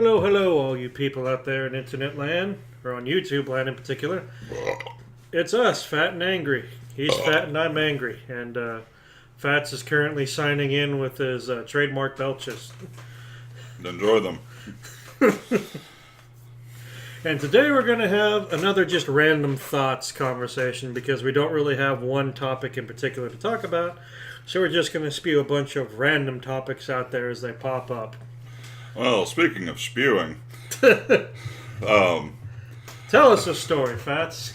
Hello, hello, all you people out there in internet land, or on YouTube land in particular. It's us, Fat and Angry. He's fat and I'm angry. And Fats is currently signing in with his trademark belches. Enjoy them. And today we're going to have another just random thoughts conversation because we don't really have one topic in particular to talk about. So we're just going to spew a bunch of random topics out there as they pop up. Well, speaking of spewing, Tell us a story, Fats.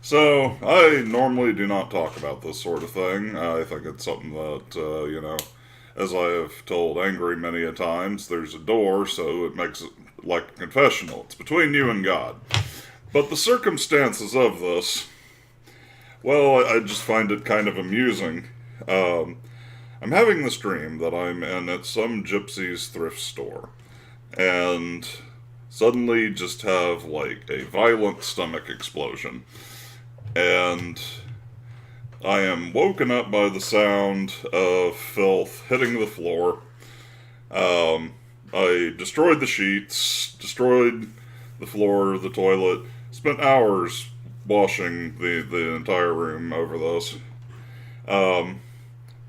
so I normally do not talk about this sort of thing. I think it's something that, as I have told Angry many a times, there's a door, so it makes it like a confessional. It's between you and God. But the circumstances of this, well, I just find it kind of amusing. I'm having this dream that I'm in at some gypsy's thrift store, and suddenly just have like a violent stomach explosion. And I am woken up by the sound of filth hitting the floor. I destroyed the sheets, destroyed the floor, the toilet, spent hours washing the entire room over this.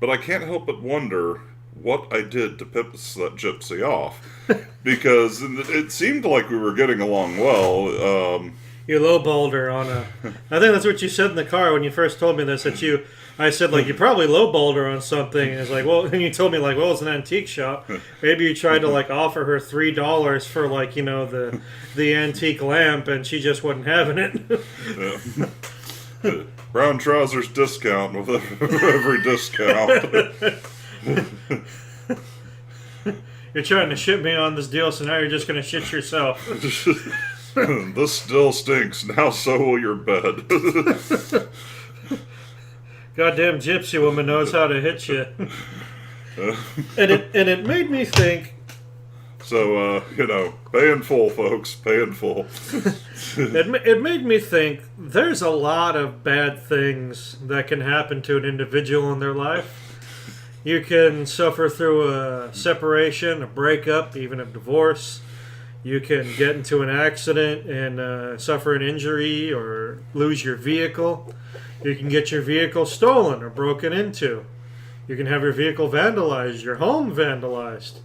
But I can't help but wonder what I did to piss that gypsy off. Because it seemed like we were getting along well. You lowballed her on a... I think that's what you said in the car when you first told me this, I said, like, you probably lowballed her on something. And it's like, well, and you told me, like, well, it's an antique shop. Maybe you tried to, like, offer her $3 for, like, the antique lamp, and she just wasn't having it. Yeah. Brown trousers discount with every discount. You're trying to shit me on this deal, so now you're just going to shit yourself. This still stinks. Now so will your bed. Goddamn gypsy woman knows how to hit you. And it made me think. So, pay in full, folks. Pay in full. It made me think there's a lot of bad things that can happen to an individual in their life. You can suffer through a separation, a breakup, even a divorce. You can get into an accident and suffer an injury or lose your vehicle. You can get your vehicle stolen or broken into. You can have your vehicle vandalized, your home vandalized.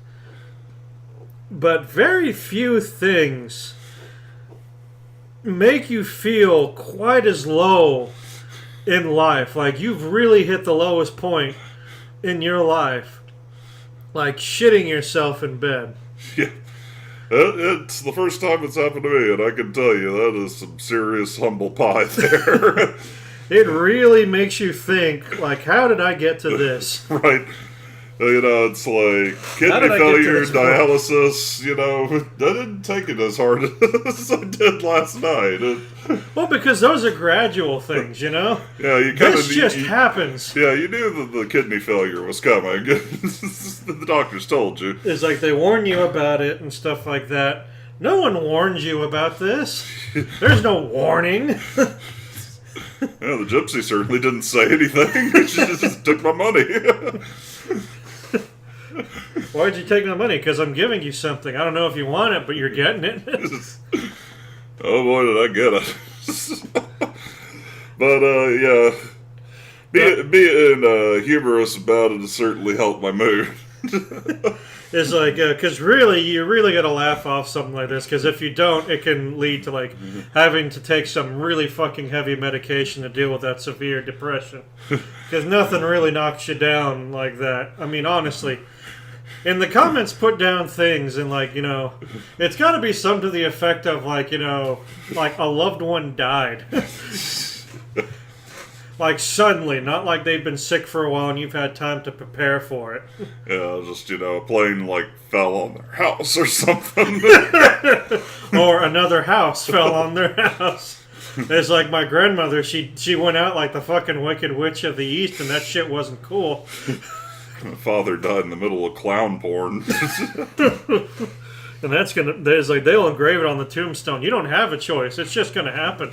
But very few things make you feel quite as low in life. Like you've really hit the lowest point in your life. Like shitting yourself in bed. Yeah. It's the first time it's happened to me, and I can tell you that is some serious humble pie there. It really makes you think, like, how did I get to this? Right. It's like kidney failure, dialysis, I didn't take it as hard as I did last night. Well, because those are gradual things, Yeah, you kind of... This just happens. Yeah, you knew that the kidney failure was coming. The doctors told you. It's like they warn you about it and stuff like that. No one warned you about this. There's no warning. Yeah, the gypsy certainly didn't say anything. She just took my money. Why'd you take my money? Because I'm giving you something. I don't know if you want it, but you're getting it. Oh boy, did I get it. But, being humorous about it has certainly helped my mood. It's like, because really, you really got to laugh off something like this, because if you don't, it can lead to, like, having to take some really fucking heavy medication to deal with that severe depression. Because nothing really knocks you down like that. I mean, honestly. In the comments, put down things and, like, it's got to be something to the effect of, like, like a loved one died. Like, suddenly, not like they've been sick for a while and you've had time to prepare for it. Yeah, just, a plane, like, fell on their house or something. Or another house fell on their house. It's like my grandmother, she went out like the fucking Wicked Witch of the East and that shit wasn't cool. My father died in the middle of clown porn. And there's like, they'll engrave it on the tombstone. You don't have a choice. It's just gonna happen.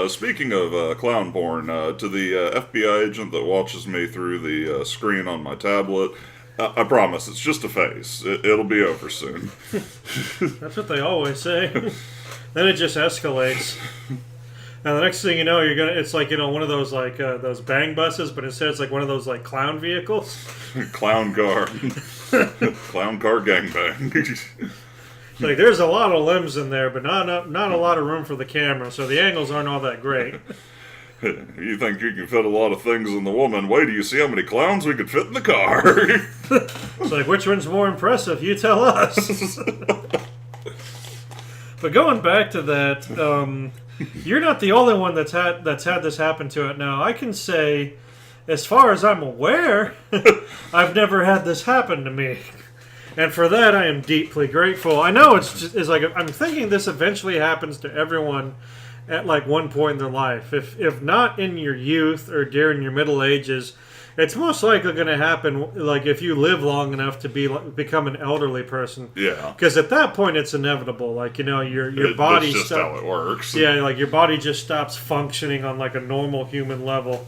Speaking of clown porn, to the FBI agent that watches me through the screen on my tablet, I promise, it's just a phase. It'll be over soon. That's what they always say. Then it just escalates. And the next thing you know, it's like, one of those like those bang buses, but instead it's like one of those like clown vehicles. Clown car. Clown car gangbang. Like there's a lot of limbs in there, but not a lot of room for the camera, so the angles aren't all that great. You think you can fit a lot of things in the woman? Wait till you see how many clowns we could fit in the car. It's like, which one's more impressive? You tell us. But going back to that, you're not the only one that's had this happen to it. Now I can say, as far as I'm aware, I've never had this happen to me, and for that I am deeply grateful. I know it's like I'm thinking this eventually happens to everyone at like one point in their life. If not in your youth or during your middle ages, it's most likely going to happen like if you live long enough to become an elderly person. Yeah. Because at that point it's inevitable. Like, your body... That's just how it works. Yeah, like your body just stops functioning on like a normal human level.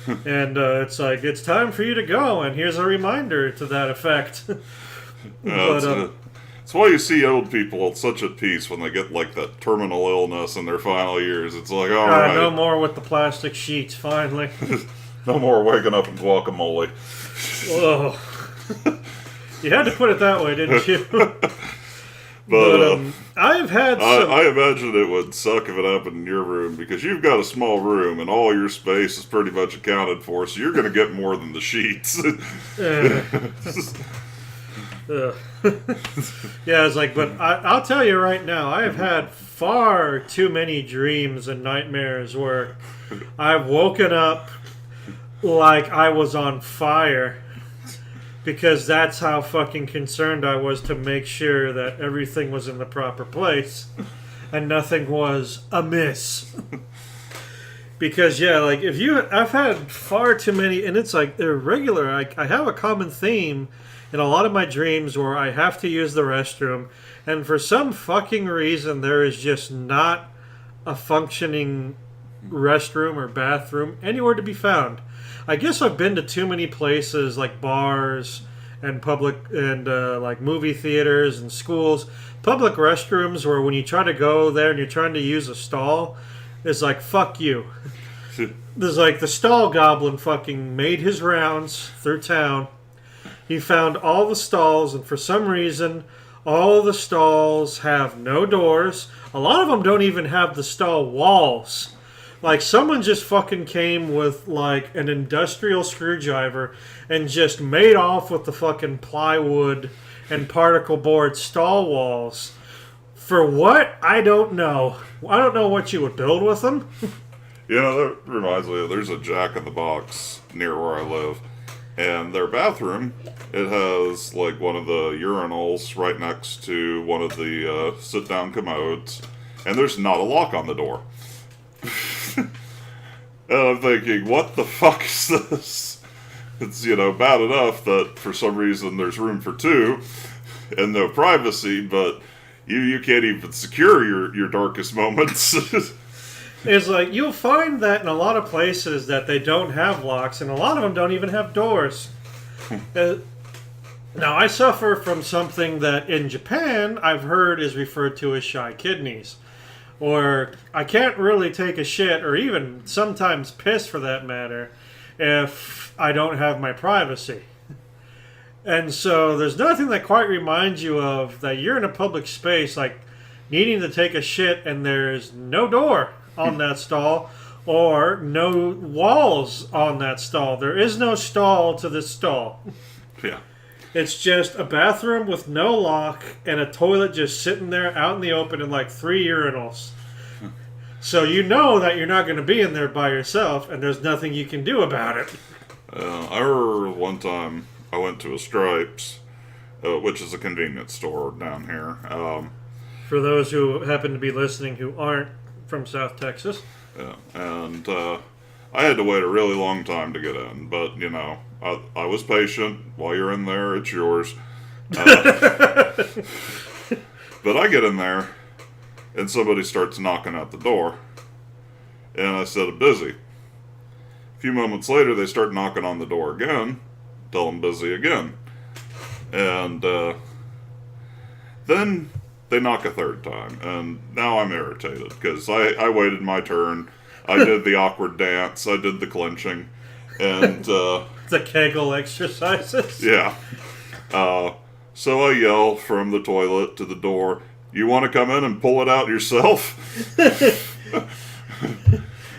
And it's like, it's time for you to go, and here's a reminder to that effect. It's why you see old people such at peace when they get like that terminal illness in their final years. It's like, all right. No more with the plastic sheets, finally. No more waking up in guacamole. Whoa. You had to put it that way, didn't you? But I've had some... I imagine it would suck if it happened in your room, because you've got a small room and all your space is pretty much accounted for, so you're going to get more than the sheets. Yeah, it's like, but I'll tell you right now, I have had far too many dreams and nightmares where I've woken up like I was on fire, because that's how fucking concerned I was to make sure that everything was in the proper place and nothing was amiss. Because, yeah, like, I've had far too many, and it's like, they're regular. I have a common theme in a lot of my dreams where I have to use the restroom, and for some fucking reason, there is just not a functioning restroom or bathroom anywhere to be found. I guess I've been to too many places like bars and public and like movie theaters and schools. Public restrooms where when you try to go there and you're trying to use a stall, it's like, fuck you. There's like the stall goblin fucking made his rounds through town. He found all the stalls, and for some reason, all the stalls have no doors. A lot of them don't even have the stall walls. Like, someone just fucking came with, like, an industrial screwdriver and just made off with the fucking plywood and particle board stall walls. For what? I don't know. I don't know what you would build with them. You know, that reminds me, there's a Jack in the Box near where I live. And their bathroom, it has, like, one of the urinals right next to one of the sit-down commodes. And there's not a lock on the door. And I'm thinking, what the fuck is this? It's, bad enough that for some reason there's room for two and no privacy, but you can't even secure your darkest moments. It's like, you'll find that in a lot of places that they don't have locks, and a lot of them don't even have doors. Now, I suffer from something that in Japan I've heard is referred to as shy kidneys. Or I can't really take a shit, or even sometimes piss for that matter, if I don't have my privacy. And so there's nothing that quite reminds you of that you're in a public space, like needing to take a shit and there's no door on that stall or no walls on that stall. There is no stall to this stall. Yeah. It's just a bathroom with no lock and a toilet just sitting there out in the open and like 3 urinals. So you know that you're not going to be in there by yourself, and there's nothing you can do about it. I remember one time I went to a Stripes, which is a convenience store down here. For those who happen to be listening who aren't from South Texas. Yeah, and I had to wait a really long time to get in, but, I was patient. While you're in there, it's yours. But I get in there, and somebody starts knocking at the door, and I said, I'm busy. A few moments later, they start knocking on the door again, tell them busy again. And then they knock a third time, and now I'm irritated because I waited my turn. I did the awkward dance. I did the clinching, and the Kegel exercises. Yeah. So I yell from the toilet to the door, "You want to come in and pull it out yourself?"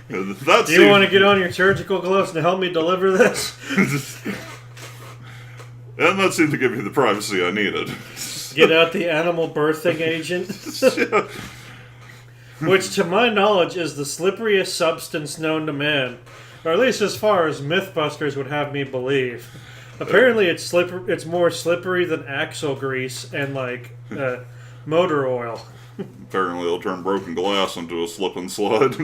Do you want to get on your surgical gloves and help me deliver this? And that seemed to give me the privacy I needed. Get out the animal birthing agent. Yeah. Which, to my knowledge, is the slipperiest substance known to man. Or at least as far as Mythbusters would have me believe. Apparently it's more slippery than axle grease and, like, motor oil. Apparently it'll turn broken glass into a slip and slide.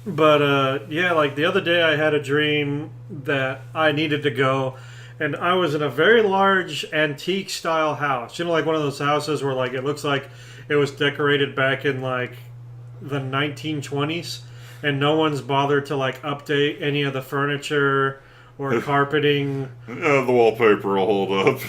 But yeah, like the other day I had a dream that I needed to go, and I was in a very large antique style house. You know, like one of those houses where like it looks like it was decorated back in like the 1920s, and no one's bothered to like update any of the furniture or carpeting. Yeah, the wallpaper will hold up.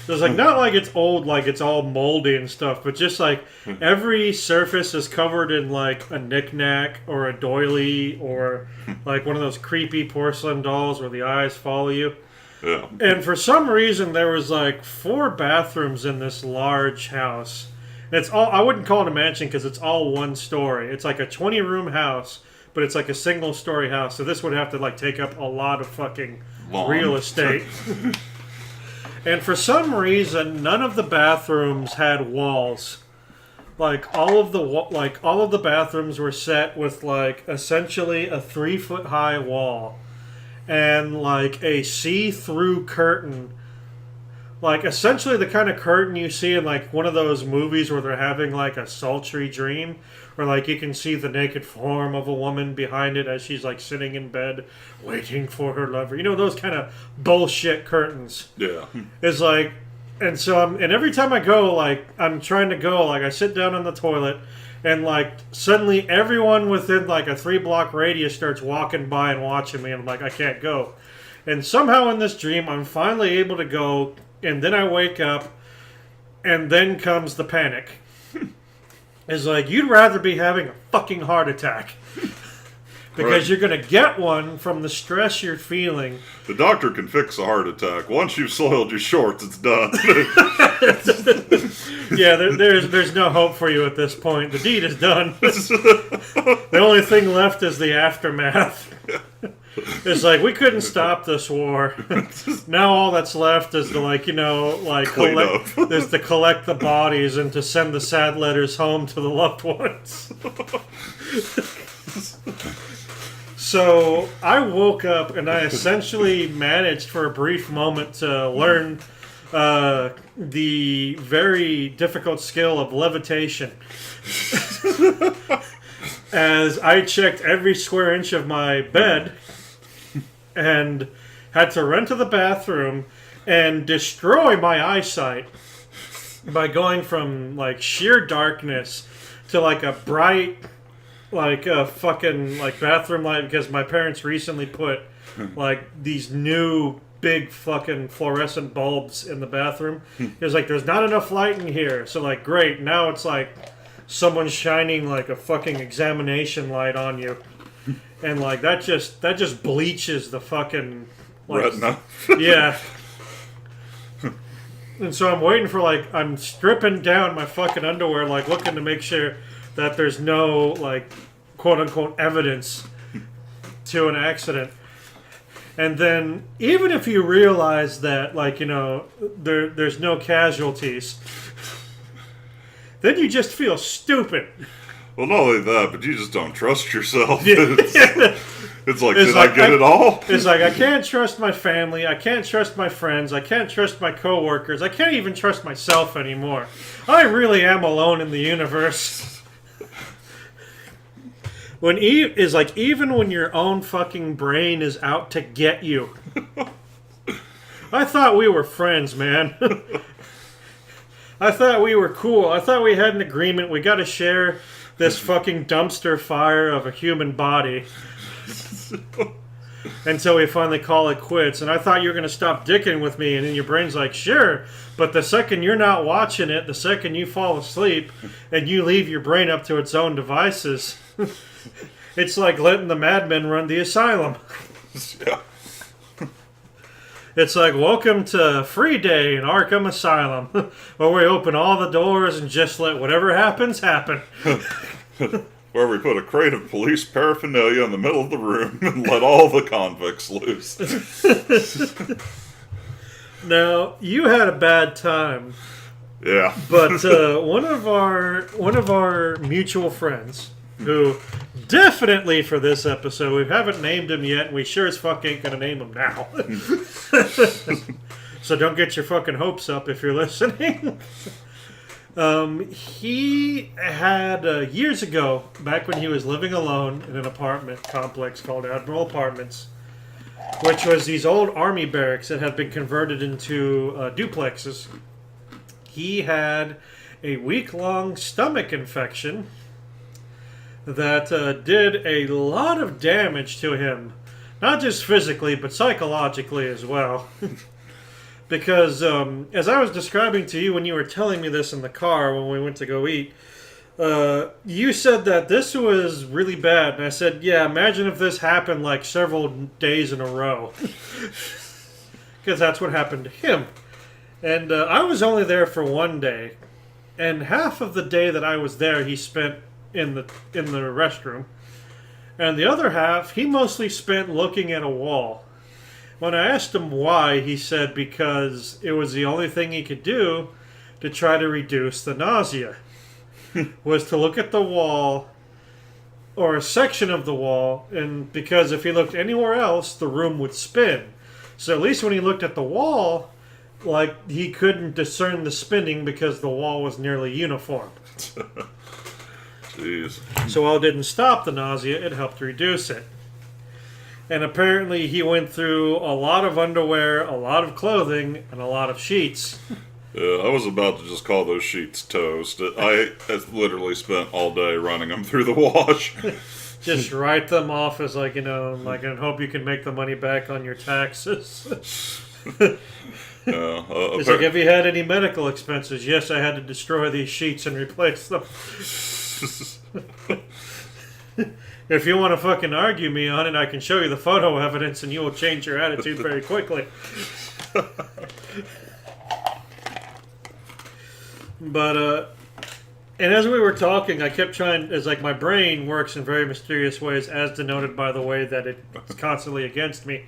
It's like not like it's old, like it's all moldy and stuff, but just like every surface is covered in like a knick-knack or a doily or like one of those creepy porcelain dolls where the eyes follow you. Yeah. And for some reason there was like 4 bathrooms in this large house. And it's all, I wouldn't call it a mansion because it's all one story. It's like a 20-room house, but it's like a single-story house. So this would have to like take up a lot of fucking real estate. And for some reason, none of the bathrooms had walls. Like all of the bathrooms were set with like essentially a 3-foot high wall and like a see-through curtain. Like essentially the kind of curtain you see in like one of those movies where they're having like a sultry dream, where like you can see the naked form of a woman behind it as she's like sitting in bed waiting for her lover. You know, those kind of bullshit curtains. Yeah. It's like, and so and every time I go, like I'm trying to go, like I sit down on the toilet and like suddenly everyone within like a 3-block radius starts walking by and watching me, and I'm like, I can't go. And somehow in this dream I'm finally able to go, and then I wake up and then comes the panic. It's like, you'd rather be having a fucking heart attack. Because you're going to get one from the stress you're feeling. The doctor can fix a heart attack. Once you've soiled your shorts, it's done. Yeah, there's no hope for you at this point. The deed is done. The only thing left is the aftermath. It's like, we couldn't stop this war. Now all that's left is to, like, you know, like is to collect the bodies and to send the sad letters home to the loved ones. So I woke up and I essentially managed for a brief moment to learn the very difficult skill of levitation. As I checked every square inch of my bed and had to run to the bathroom and destroy my eyesight by going from like sheer darkness to like a bright, like a fucking like bathroom light, because my parents recently put like these new big fucking fluorescent bulbs in the bathroom. It was like, there's not enough light in here, so like great, now it's like someone's shining like a fucking examination light on you, and like that just bleaches the fucking like, retina. Yeah. And so I'm waiting for like, I'm stripping down my fucking underwear, like looking to make sure that there's no like quote unquote evidence to an accident. And then even if you realize that, like, you know, there's no casualties, then you just feel stupid. Well, not only that, but you just don't trust yourself. It's like, did like, I get it all? It's like, I can't trust my family, I can't trust my friends, I can't trust my coworkers, I can't even trust myself anymore. I really am alone in the universe. When even when your own fucking brain is out to get you. I thought we were friends, man. I thought we were cool. I thought we had an agreement. We got to share this fucking dumpster fire of a human body. until we finally call it quits. And I thought you were going to stop dicking with me, and then your brain's like, sure. But the second you're not watching it, the second you fall asleep, and you leave your brain up to its own devices, it's like letting the madmen run the asylum. Yeah. It's like, welcome to Free Day in Arkham Asylum, where we open all the doors and just let whatever happens, happen. Where we put a crate of police paraphernalia in the middle of the room and let all the convicts loose. Now, you had a bad time. Yeah. But one of our mutual friends, who definitely for this episode, we haven't named him yet, and we sure as fuck ain't gonna name him now. So don't get your fucking hopes up if you're listening. He had, years ago, back when he was living alone in an apartment complex called Admiral Apartments, which was these old army barracks that had been converted into duplexes. He had a week-long stomach infection that did a lot of damage to him. Not just physically, but psychologically as well. Because, as I was describing to you when you were telling me this in the car when we went to go eat, you said that this was really bad. And I said, yeah, imagine if this happened like several days in a row. Because that's what happened to him. And I was only there for one day. And half of the day that I was there, he spent in the restroom. And the other half, he mostly spent looking at a wall. When I asked him why, he said because it was the only thing he could do to try to reduce the nausea. Was to look at the wall, or a section of the wall, and because if he looked anywhere else, the room would spin. So at least when he looked at the wall, like, he couldn't discern the spinning because the wall was nearly uniform. Jeez. So while it didn't stop the nausea, it helped reduce it. And apparently he went through a lot of underwear, a lot of clothing, and a lot of sheets. Yeah, I was about to just call those sheets toast. I literally spent all day running them through the wash. Just write them off as like, and hope you can make the money back on your taxes. It's like, have you had any medical expenses? Yes, I had to destroy these sheets and replace them. If you want to fucking argue me on it, I can show you the photo evidence and you will change your attitude very quickly. But, and as we were talking, I kept trying, as like my brain works in very mysterious ways, as denoted by the way that it's constantly against me.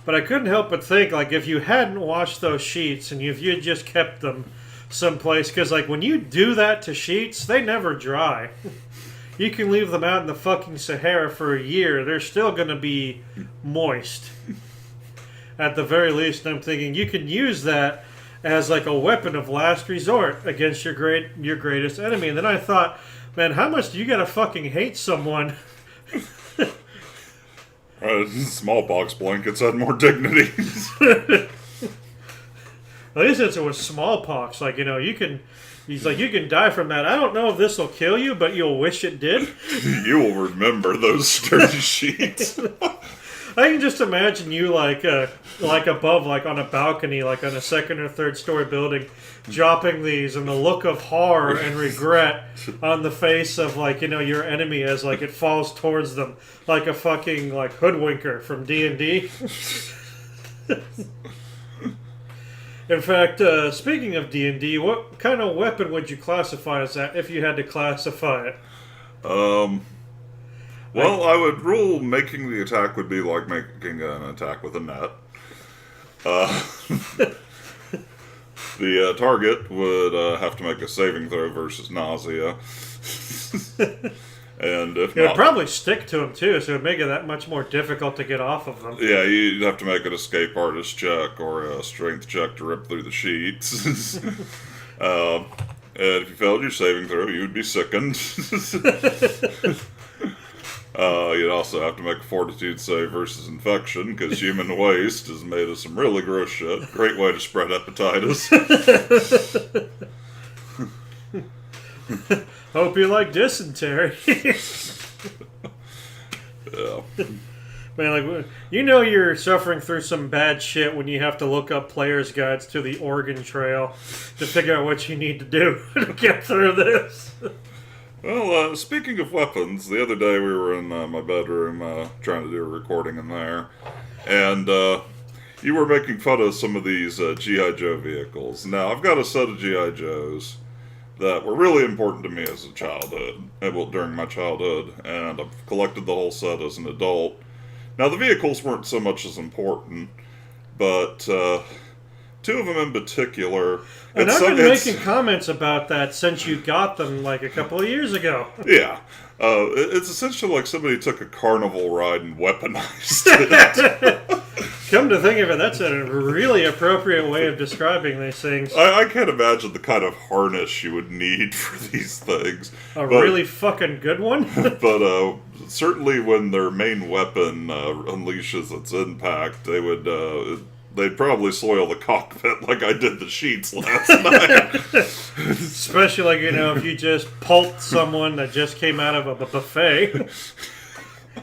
But I couldn't help but think, like, if you hadn't washed those sheets and if you had just kept them someplace, because, like, when you do that to sheets, they never dry. You can leave them out in the fucking Sahara for a year. They're still going to be moist. At the very least, I'm thinking you can use that as like a weapon of last resort against your greatest enemy. And then I thought, man, how much do you got to fucking hate someone? Smallpox blankets had more dignity. At least since it was smallpox, like, you can... He's like, you can die from that. I don't know if this will kill you, but you'll wish it did. You will remember those sturdy sheets. I can just imagine you like above, like on a balcony, like on a second or third story building, dropping these, and the look of horror and regret on the face of your enemy as like it falls towards them, like a fucking like hoodwinker from D&D. In fact, speaking of D&D, what kind of weapon would you classify as that if you had to classify it? Well, I would rule making the attack would be like making an attack with a net. The target would have to make a saving throw versus nausea. And if it would probably stick to them too, so it would make it that much more difficult to get off of them. Yeah, you'd have to make an escape artist check or a strength check to rip through the sheets. And if you failed your saving throw, you would be sickened. You'd also have to make a fortitude save versus infection, because human waste is made of some really gross shit. Great way to spread hepatitis. Hope you like dysentery. Yeah. Man, like, you know you're suffering through some bad shit when you have to look up player's guides to the Oregon Trail to figure out what you need to do to get through this. Well, speaking of weapons, the other day we were in my bedroom trying to do a recording in there, and you were making fun of some of these G.I. Joe vehicles. Now, I've got a set of G.I. Joes that were really important to me as a childhood, well, during my childhood, and I've collected the whole set as an adult. Now, the vehicles weren't so much as important, but two of them in particular... And I've been making comments about that since you got them, like, a couple of years ago. Yeah. It's essentially like somebody took a carnival ride and weaponized it. Come to think of it, that's a really appropriate way of describing these things. I can't imagine the kind of harness you would need for these things. Really fucking good one? But certainly when their main weapon unleashes its impact, they'd probably soil the cockpit like I did the sheets last night. Especially, like, if you just pulped someone that just came out of a buffet.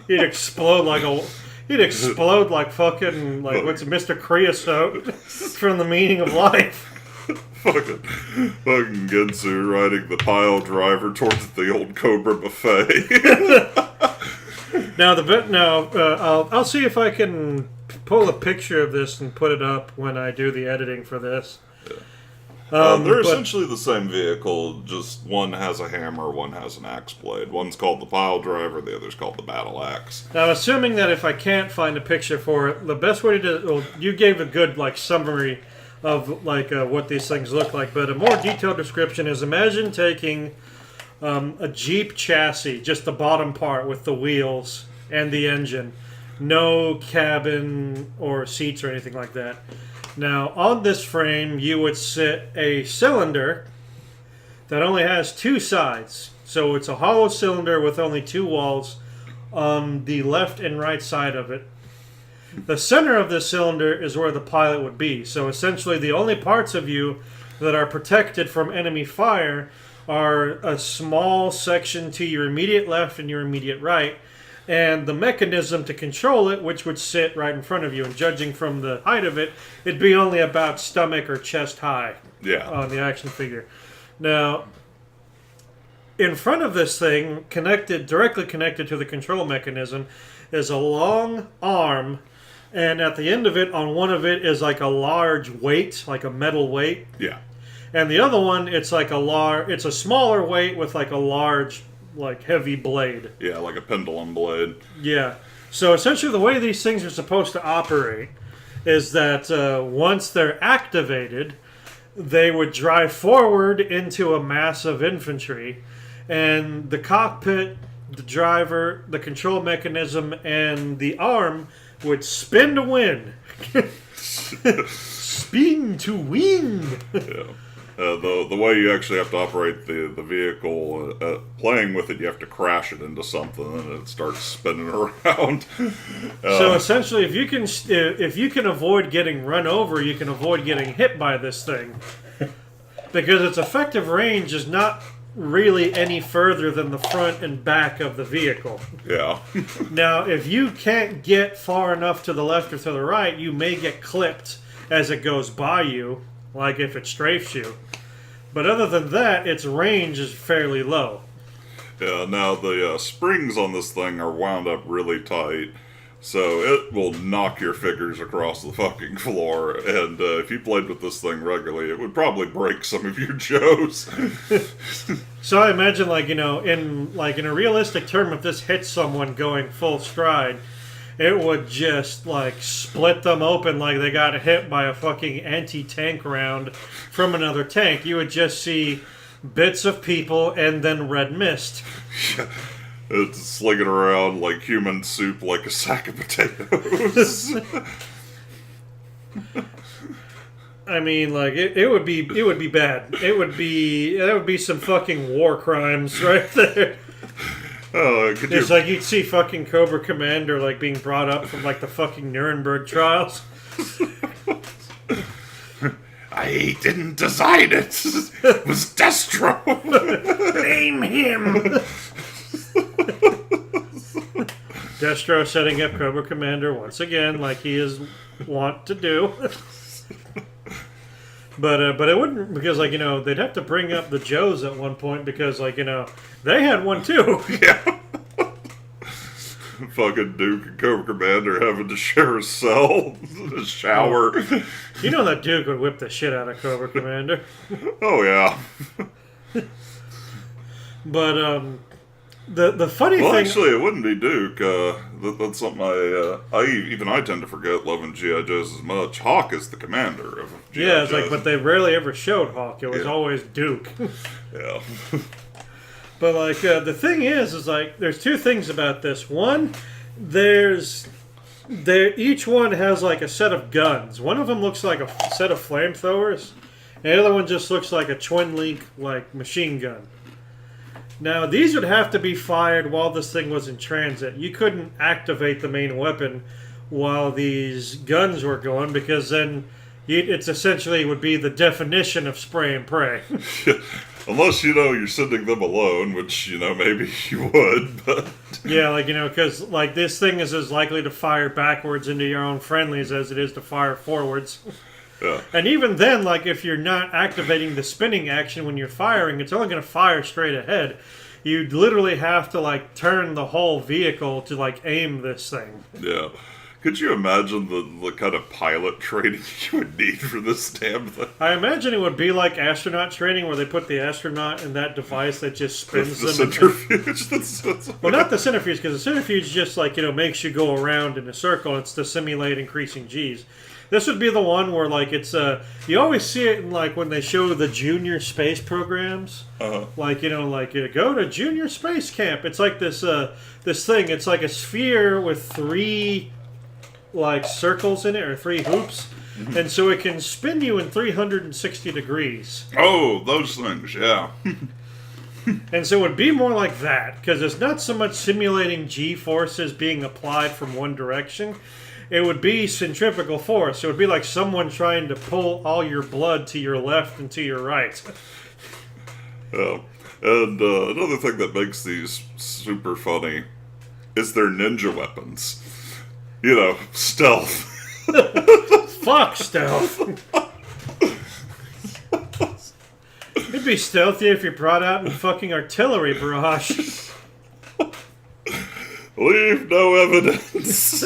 He'd explode like fucking, like, what's Mr. Creosote from The Meaning of Life. fucking Gensu riding the pile driver towards the old Cobra buffet. I'll see if I can pull a picture of this and put it up when I do the editing for this. They're essentially the same vehicle, just one has a hammer, one has an axe blade. One's called the pile driver, the other's called the battle axe. Now, assuming that if I can't find a picture for it, the best way to do it, well, you gave a good, like, summary of, like, what these things look like, but a more detailed description is, imagine taking a Jeep chassis, just the bottom part with the wheels and the engine. No cabin or seats or anything like that. Now, on this frame, you would sit a cylinder that only has two sides. So it's a hollow cylinder with only two walls on the left and right side of it. The center of this cylinder is where the pilot would be. So essentially, the only parts of you that are protected from enemy fire are a small section to your immediate left and your immediate right, and the mechanism to control it, which would sit right in front of you. And judging from the height of it, it'd be only about stomach or chest high on the action figure. Now, in front of this thing, directly connected to the control mechanism, is a long arm, and at the end of it, on one of it, is like a large weight, like a metal weight. Yeah. And the other one, it's a smaller weight with like a large, like, heavy blade. Yeah, like a pendulum blade. Yeah. So essentially the way these things are supposed to operate is that once they're activated, they would drive forward into a mass of infantry, and the cockpit, the driver, the control mechanism, and the arm would spin to win. Spin to win! Yeah. The way you actually have to operate the vehicle, playing with it, you have to crash it into something and it starts spinning around. So essentially, if you can avoid getting run over, you can avoid getting hit by this thing, because its effective range is not really any further than the front and back of the vehicle. Yeah. Now, if you can't get far enough to the left or to the right, you may get clipped as it goes by you, like if it strafes you. But other than that, its range is fairly low. Yeah, now the springs on this thing are wound up really tight, so it will knock your figures across the fucking floor, and if you played with this thing regularly, it would probably break some of your Joes. So I imagine, in a realistic term, if this hits someone going full stride, it would just, split them open like they got hit by a fucking anti-tank round from another tank. You would just see bits of people and then red mist. It's slinging around like human soup, like a sack of potatoes. I mean, it would be bad. That would be some fucking war crimes right there. It's like you'd see fucking Cobra Commander being brought up from the fucking Nuremberg trials. I didn't design it. It was Destro. Blame him. Destro setting up Cobra Commander once again, like he is wont to do. But it wouldn't, because they'd have to bring up the Joes at one point because they had one too. Yeah. Fucking Duke and Cobra Commander having to share a cell, a shower. You know that Duke would whip the shit out of Cobra Commander. Oh yeah. But the funny thing. Well, actually, it wouldn't be Duke. That's something I tend to forget. Loving GI Joes as much. Hawk is the commander of GI Yeah, it's Joes. but they rarely ever showed Hawk. It was always Duke. Yeah. But the thing is there's two things about this. One, each one has a set of guns. One of them looks like a set of flamethrowers, and the other one just looks like a twin link machine gun. Now these would have to be fired while this thing was in transit. You couldn't activate the main weapon while these guns were going because then it's essentially would be the definition of spray and pray. Unless, you're sending them alone, which, maybe you would, but... Yeah, because, this thing is as likely to fire backwards into your own friendlies as it is to fire forwards. Yeah. And even then, if you're not activating the spinning action when you're firing, it's only going to fire straight ahead. You literally have to, turn the whole vehicle to, aim this thing. Yeah. Could you imagine the kind of pilot training you would need for this damn thing? I imagine it would be like astronaut training where they put the astronaut in that device that just spins the them. Centrifuge. Well, not the centrifuge, because the centrifuge just makes you go around in a circle. It's to simulate increasing Gs. This would be the one where it's you always see it in when they show the junior space programs. Uh-huh. Go to junior space camp. It's this thing. It's like a sphere with three circles in it, or three hoops, and so it can spin you in 360 degrees. Oh, those things, yeah. And so it would be more like that, because it's not so much simulating G-forces being applied from one direction. It would be centrifugal force. It would be like someone trying to pull all your blood to your left and to your right. Yeah. And another thing that makes these super funny is their ninja weapons. Stealth. Fuck stealth. It'd be stealthy if you brought out in fucking artillery barrage. Leave no evidence.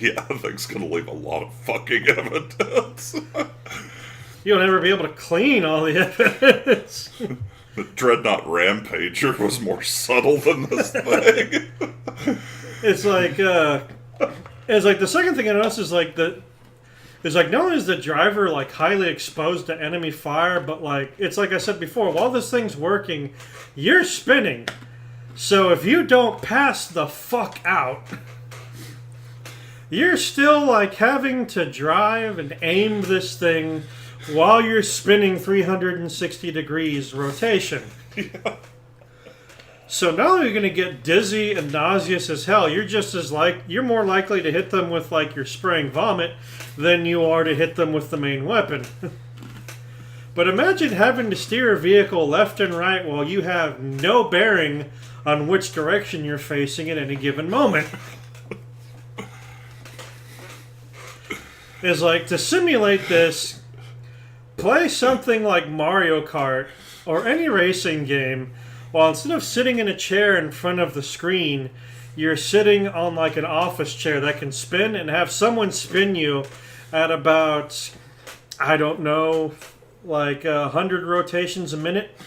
Yeah, that thing's gonna leave a lot of fucking evidence. You'll never be able to clean all the evidence. The Dreadnought Rampager was more subtle than this thing. It's the second thing I noticed is not only is the driver highly exposed to enemy fire, but it's like I said before, while this thing's working, you're spinning. So if you don't pass the fuck out, you're still having to drive and aim this thing while you're spinning 360 degrees rotation. Yeah. So not only are you going to get dizzy and nauseous as hell, you're more likely to hit them with your spraying vomit than you are to hit them with the main weapon. But imagine having to steer a vehicle left and right while you have no bearing on which direction you're facing at any given moment. It's to simulate this, play something like Mario Kart or any racing game. Well, instead of sitting in a chair in front of the screen, you're sitting on an office chair that can spin, and have someone spin you at about, I don't know, 100 rotations a minute.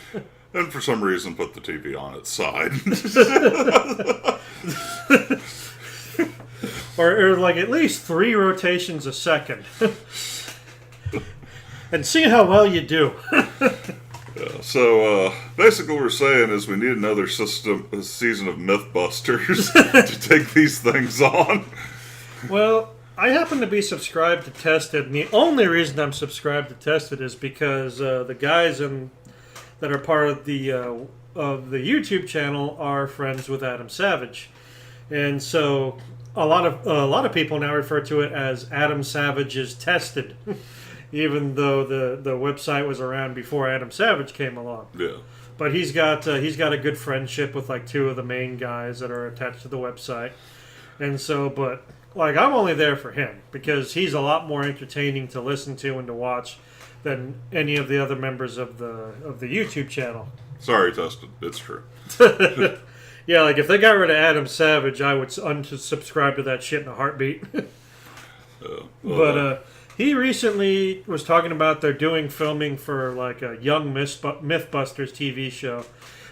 And for some reason put the TV on its side. or at least 3 rotations a second. And see how well you do. Yeah, so basically what we're saying is we need another season of Mythbusters to take these things on. Well, I happen to be subscribed to Tested, and the only reason I'm subscribed to Tested is because the guys that are part of the YouTube channel are friends with Adam Savage, and so a lot of people now refer to it as Adam Savage's Tested. Even though the website was around before Adam Savage came along. Yeah. But he's got a good friendship with like two of the main guys that are attached to the website, and so but like I'm only there for him because he's a lot more entertaining to listen to and to watch than any of the other members of the YouTube channel. Sorry, Tustin. It's true. Yeah, like if they got rid of Adam Savage, I would unsubscribe to that shit in a heartbeat. But he recently was talking about they're doing filming for like a young Mythbusters TV show,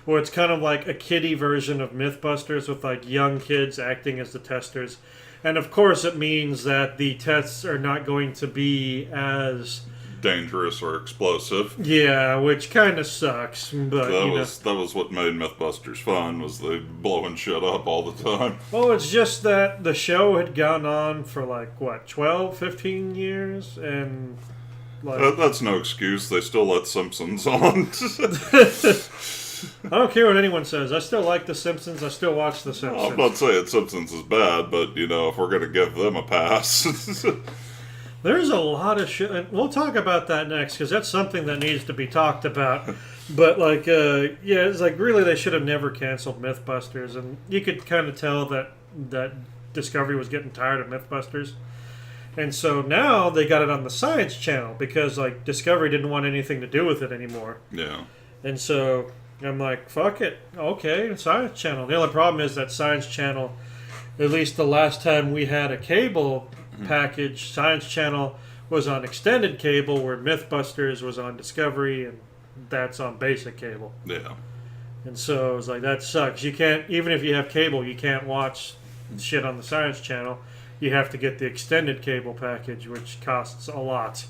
where it's kind of like a kiddie version of Mythbusters with like young kids acting as the testers. And of course, it means that the tests are not going to be as dangerous or explosive. Yeah, which kind of sucks. But that was what made Mythbusters fun, was they blowing shit up all the time. Well, it's just that the show had gone on for like what 12, 15 years, and like that's no excuse. They still let Simpsons on. I don't care what anyone says. I still like The Simpsons. I still watch The Simpsons. Well, I'm not saying Simpsons is bad, but if we're going to give them a pass. There's a lot of shit, and we'll talk about that next, because that's something that needs to be talked about. But, like, yeah, it's like, really, they should have never canceled Mythbusters, and you could kind of tell that Discovery was getting tired of Mythbusters. And so now they got it on the Science Channel, because, like, Discovery didn't want anything to do with it anymore. Yeah. And so I'm like, fuck it. Okay, Science Channel. The only problem is that Science Channel, at least the last time we had a cable package, Science Channel was on extended cable, where Mythbusters was on Discovery, and that's on basic cable. Yeah. And so it was like, that sucks. You can't, even if you have cable, you can't watch shit on the Science Channel. You have to get the extended cable package, which costs a lot.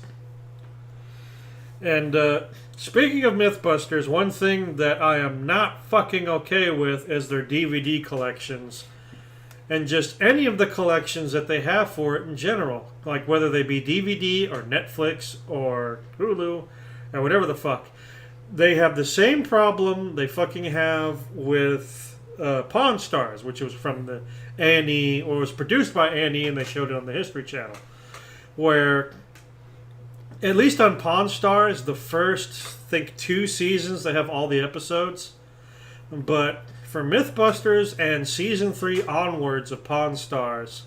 And speaking of Mythbusters, one thing that I am not fucking okay with is their DVD collections. And just any of the collections that they have for it in general. Like whether they be DVD or Netflix or Hulu or whatever the fuck. They have the same problem they fucking have with Pawn Stars, which was from the A&E, or was produced by A&E, and they showed it on the History Channel. Where, at least on Pawn Stars, the first, I think, 2 seasons, they have all the episodes. But for Mythbusters and Season 3 onwards of Pawn Stars,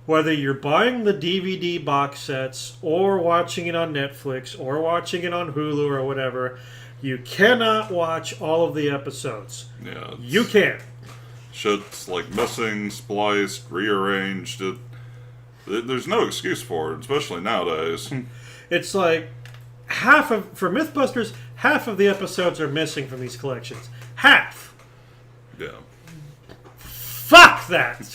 whether you're buying the DVD box sets or watching it on Netflix or watching it on Hulu or whatever, you cannot watch all of the episodes. Yeah. You can't. Shit's like missing, spliced, rearranged. There's no excuse for it, especially nowadays. It's like for Mythbusters, half of the episodes are missing from these collections. Half. Yeah. Fuck that!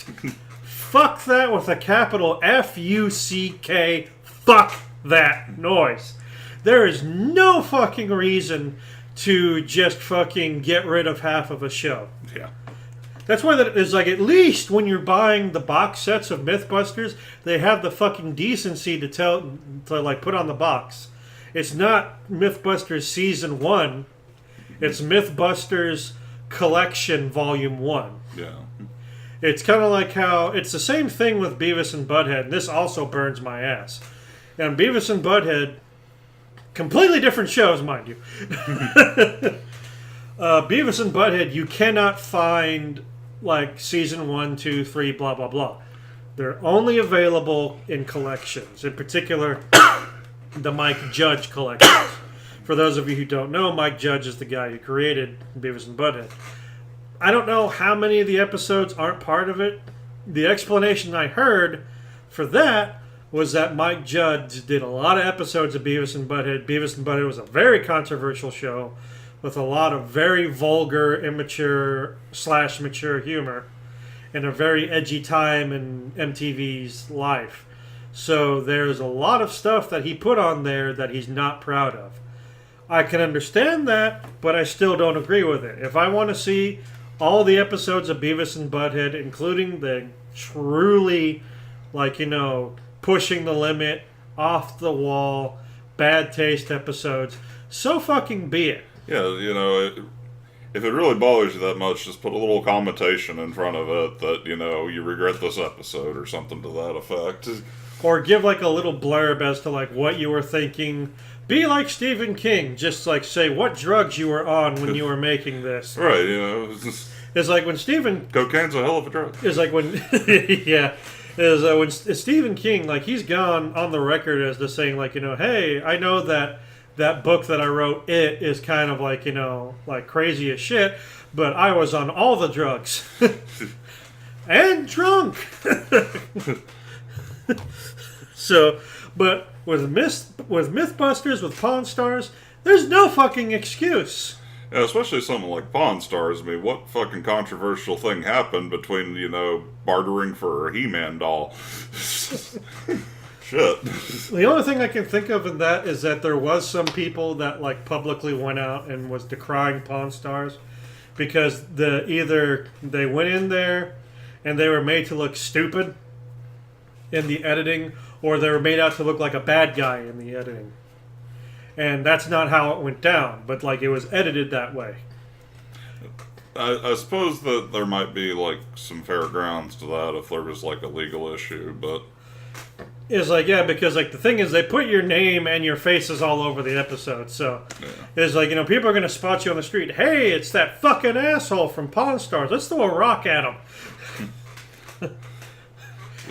Fuck that with a capital F-U-C-K. Fuck that noise. There is no fucking reason to just fucking get rid of half of a show. Yeah. That's why that is like, at least when you're buying the box sets of Mythbusters, they have the fucking decency to like put on the box. It's not Mythbusters Season 1. It's Mythbusters Collection Volume 1. Yeah. It's kind of like how it's the same thing with Beavis and Butthead, and this also burns my ass. And Beavis and Butthead, completely different shows, mind you. Beavis and Butthead, you cannot find like Season 1, 2, 3, blah, blah, blah. They're only available in collections. In particular, the Mike Judge collections. For those of you who don't know, Mike Judge is the guy who created Beavis and Butthead. I don't know how many of the episodes aren't part of it. The explanation I heard for that was that Mike Judge did a lot of episodes of Beavis and Butthead. Beavis and Butthead was a very controversial show with a lot of very vulgar, immature / mature humor and a very edgy time in MTV's life. So there's a lot of stuff that he put on there that he's not proud of. I can understand that, but I still don't agree with it. If I want to see all the episodes of Beavis and Butthead, including the truly, pushing the limit, off the wall, bad taste episodes, so fucking be it. Yeah, if it really bothers you that much, just put a little commentation in front of it that, you regret this episode or something to that effect. Or give a little blurb as to what you were thinking Be like Stephen King. Just like say what drugs you were on when you were making this. Right, you know. It's just, It's like when Stephen... cocaine's a hell of a drug. It's like when... yeah. When Stephen King, like, he's gone on the record as to saying, like, you know, hey, I know that book that I wrote, It, is kind of like, you know, like crazy as shit, but I was on all the drugs. And drunk. So, but with Mythbusters, with Pawn Stars, there's no fucking excuse. Yeah, especially something like Pawn Stars. I mean, what fucking controversial thing happened between, you know, bartering for a He-Man doll? Shit. The only thing I can think of in that is that there was some people that, like, publicly went out and was decrying Pawn Stars because either they went in there and they were made to look stupid in the editing, or they were made out to look like a bad guy in the editing. And that's not how it went down, but like it was edited that way. I suppose that there might be like some fair grounds to that if there was like a legal issue, but it's like, yeah, because like the thing is they put your name and your faces all over the episode, so yeah. It's like, you know, people are going to spot you on the street. Hey, it's that fucking asshole from Pawn Stars. Let's throw a rock at him.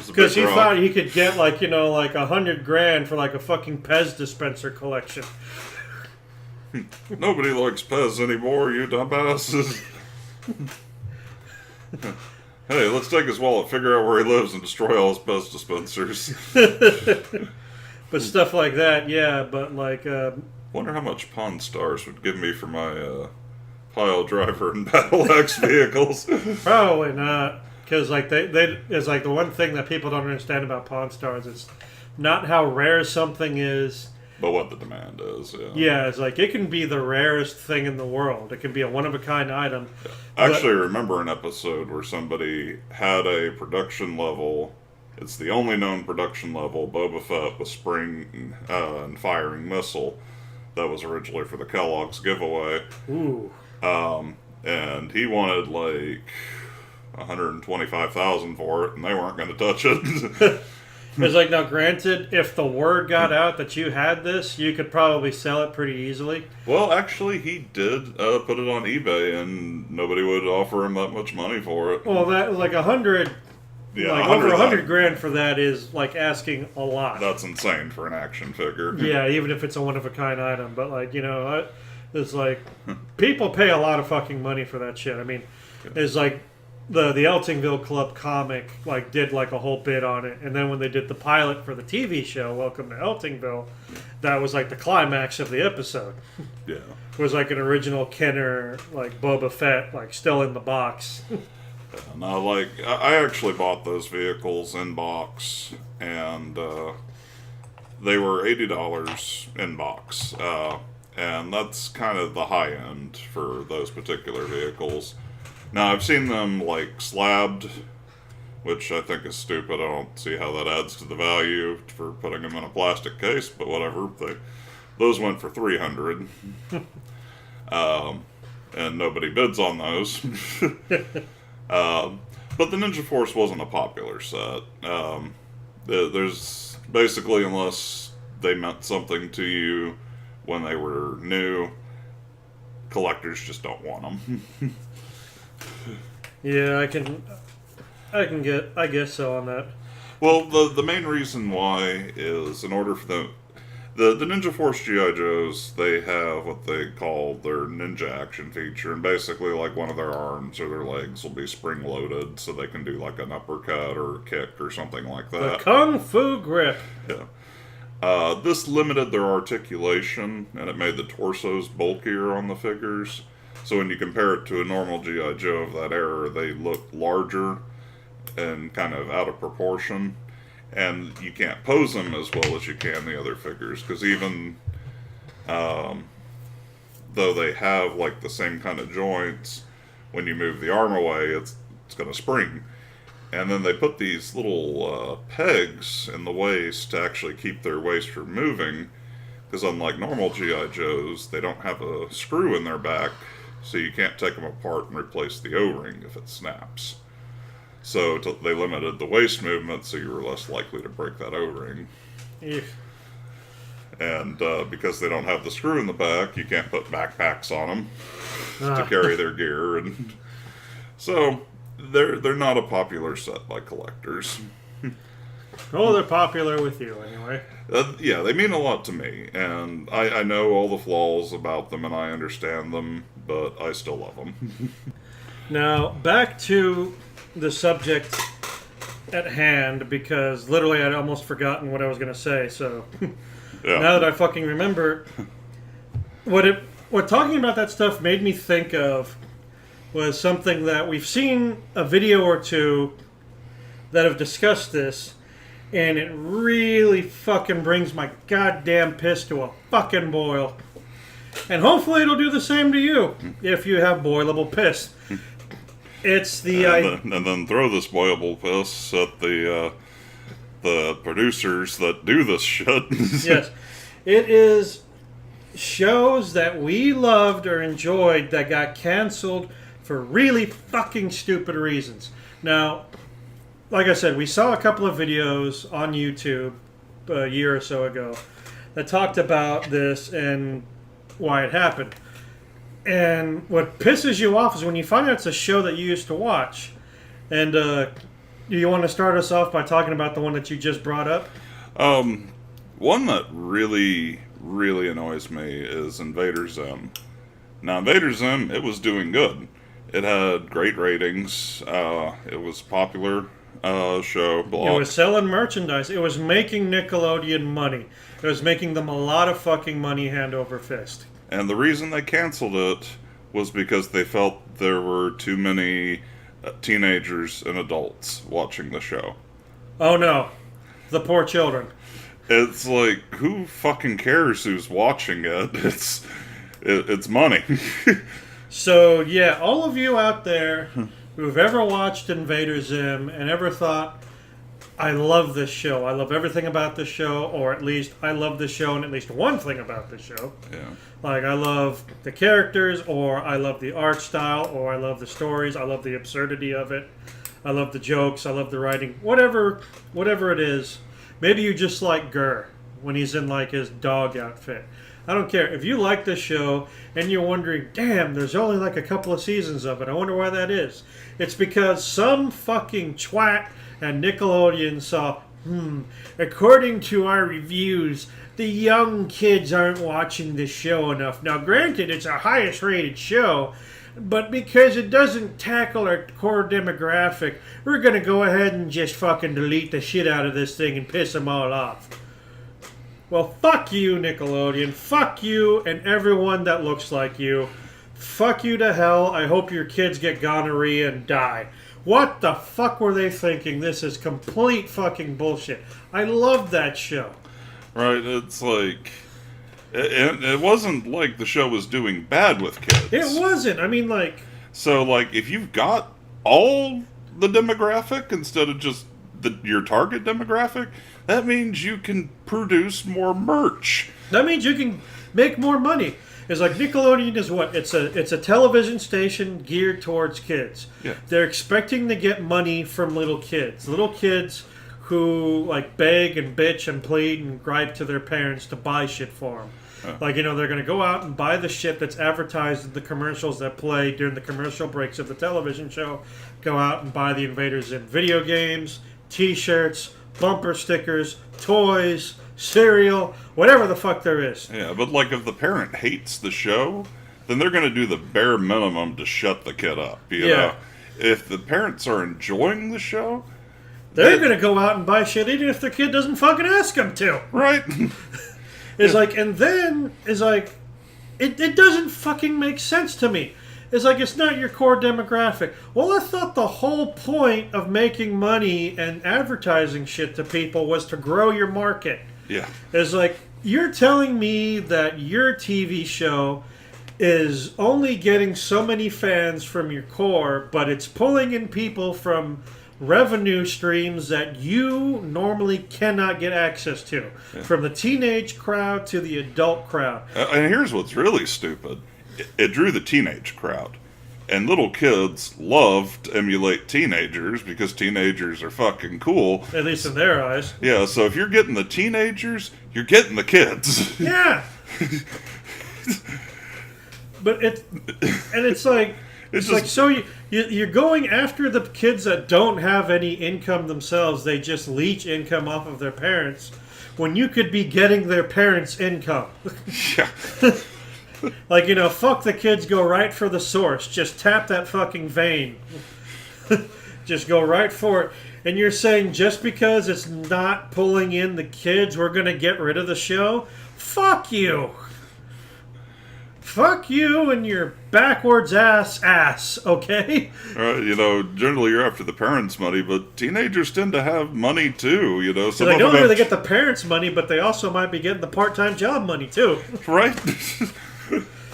Because he thought he could get, like, you know, like $100,000 for like a fucking Pez dispenser collection. Nobody likes Pez anymore, you dumbasses. Hey, let's take his wallet, figure out where he lives, and destroy all his Pez dispensers. But stuff like that, yeah, but like... wonder how much Pawn Stars would give me for my pile driver and battle axe vehicles. Probably not. Because like it's like the one thing that people don't understand about Pawn Stars is not how rare something is, but what the demand is. Yeah. Yeah, it's like it can be the rarest thing in the world. It can be a one-of-a-kind item. Yeah. I actually remember an episode where somebody had a production level. It's the only known production level Boba Fett with spring and firing missile that was originally for the Kellogg's giveaway. Ooh. And he wanted like $125,000 for it, and they weren't going to touch it. It's like, now granted, if the word got out that you had this, you could probably sell it pretty easily. Well, actually, he did put it on eBay, and nobody would offer him that much money for it. Well, that like $100,000, yeah, like over $100,000 for that is like asking a lot. That's insane for an action figure. Yeah, even if it's a one-of-a-kind item, but like, you know, it's like people pay a lot of fucking money for that shit. I mean, it's like. The Eltingville Club comic like did like a whole bit on it, and then when they did the pilot for the TV show Welcome to Eltingville, that was like the climax of the episode. Yeah, it was like an original Kenner like Boba Fett like still in the box. Now, like I actually bought those vehicles in box, and they were $80 in box, and that's kind of the high end for those particular vehicles. Now, I've seen them, like, slabbed, which I think is stupid. I don't see how that adds to the value for putting them in a plastic case, but whatever. Those went for $300. And nobody bids on those. But the Ninja Force wasn't a popular set. There's basically, unless they meant something to you when they were new, collectors just don't want them. Yeah, I guess so on that. Well, the main reason why is in order for the Ninja Force G.I. Joes, they have what they call their ninja action feature, and basically like one of their arms or their legs will be spring loaded so they can do like an uppercut or a kick or something like that. The Kung Fu Grip. Yeah. This limited their articulation, and it made the torsos bulkier on the figures. So when you compare it to a normal G.I. Joe of that era, they look larger and kind of out of proportion. And you can't pose them as well as you can the other figures. Because even though they have like the same kind of joints, when you move the arm away, it's going to spring. And then they put these little pegs in the waist to actually keep their waist from moving. Because unlike normal G.I. Joes, they don't have a screw in their back. So you can't take them apart and replace the O-ring if it snaps. So they limited the waist movement, so you were less likely to break that O-ring. Yeah. And because they don't have the screw in the back, you can't put backpacks on them to carry their gear. And so they're not a popular set by collectors. Oh, they're popular with you anyway. Yeah, they mean a lot to me, and I know all the flaws about them, and I understand them, but I still love them. Now, back to the subject at hand, because literally I'd almost forgotten what I was going to say, so Yeah. now that I fucking remember, what talking about that stuff made me think of was something that we've seen a video or two that have discussed this, and it really fucking brings my goddamn piss to a fucking boil. And hopefully it'll do the same to you if you have boilable piss. It's the... And then throw this boilable piss at the producers that do this shit. Yes. It is shows that we loved or enjoyed that got canceled for really fucking stupid reasons. Now, like I said, we saw a couple of videos on YouTube a year or so ago that talked about this and why it happened. And what pisses you off is when you find out it's a show that you used to watch. And do you want to start us off by talking about the one that you just brought up? One that really, really annoys me is Invader Zim. Now, Invader Zim, it was doing good. It had great ratings. It was a popular show. It was selling merchandise. It was making Nickelodeon money. It was making them a lot of fucking money hand over fist. And the reason they canceled it was because they felt there were too many teenagers and adults watching the show. Oh no. The poor children. It's like, who fucking cares who's watching it? It's money. So, yeah, all of you out there who've ever watched Invader Zim and ever thought, I love this show, I love everything about this show, or at least I love this show and at least one thing about this show. Yeah. Like, I love the characters, or I love the art style, or I love the stories, I love the absurdity of it, I love the jokes, I love the writing, whatever it is. Maybe you just like Gurr when he's in, like, his dog outfit. I don't care. If you like this show and you're wondering, damn, there's only like a couple of seasons of it, I wonder why that is. It's because some fucking twat at Nickelodeon saw, according to our reviews, the young kids aren't watching this show enough. Now, granted, it's our highest rated show, but because it doesn't tackle our core demographic, we're going to go ahead and just fucking delete the shit out of this thing and piss them all off. Well, fuck you, Nickelodeon. Fuck you and everyone that looks like you. Fuck you to hell. I hope your kids get gonorrhea and die. What the fuck were they thinking? This is complete fucking bullshit. I love that show. Right, it's like... It wasn't like the show was doing bad with kids. It wasn't. I mean, like... So, like, if you've got all the demographic instead of just your target demographic, that means you can produce more merch. That means you can make more money. It's like Nickelodeon is what? It's a television station geared towards kids. Yeah. They're expecting to get money from little kids. Little kids who, like, beg and bitch and plead and gripe to their parents to buy shit for them. Like, they're going to go out and buy the shit that's advertised in the commercials that play during the commercial breaks of the television show. Go out and buy the Invader Zim video games, t-shirts, bumper stickers, toys, cereal, whatever the fuck there is. Yeah, but, like, if the parent hates the show, then they're going to do the bare minimum to shut the kid up, you know? If the parents are enjoying the show... They're going to go out and buy shit even if their kid doesn't fucking ask them to. Right. It's like, and then, it's like, it doesn't fucking make sense to me. It's like, it's not your core demographic. Well, I thought the whole point of making money and advertising shit to people was to grow your market. Yeah. It's like, you're telling me that your TV show is only getting so many fans from your core, but it's pulling in people from revenue streams that you normally cannot get access to. Yeah. From the teenage crowd to the adult crowd. And here's what's really stupid. It drew the teenage crowd. And little kids love to emulate teenagers because teenagers are fucking cool. At least in their eyes. Yeah, so if you're getting the teenagers, you're getting the kids. Yeah. But it's like it's like so you're going after the kids that don't have any income themselves. They just leech income off of their parents when you could be getting their parents' income. Yeah. Like, fuck the kids, go right for the source. Just tap that fucking vein. Just go right for it. And you're saying just because it's not pulling in the kids, we're going to get rid of the show? Fuck you. Fuck you and your backwards ass, okay? Generally you're after the parents' money, but teenagers tend to have money too, So they don't really get the parents' money, but they also might be getting the part-time job money too. Right?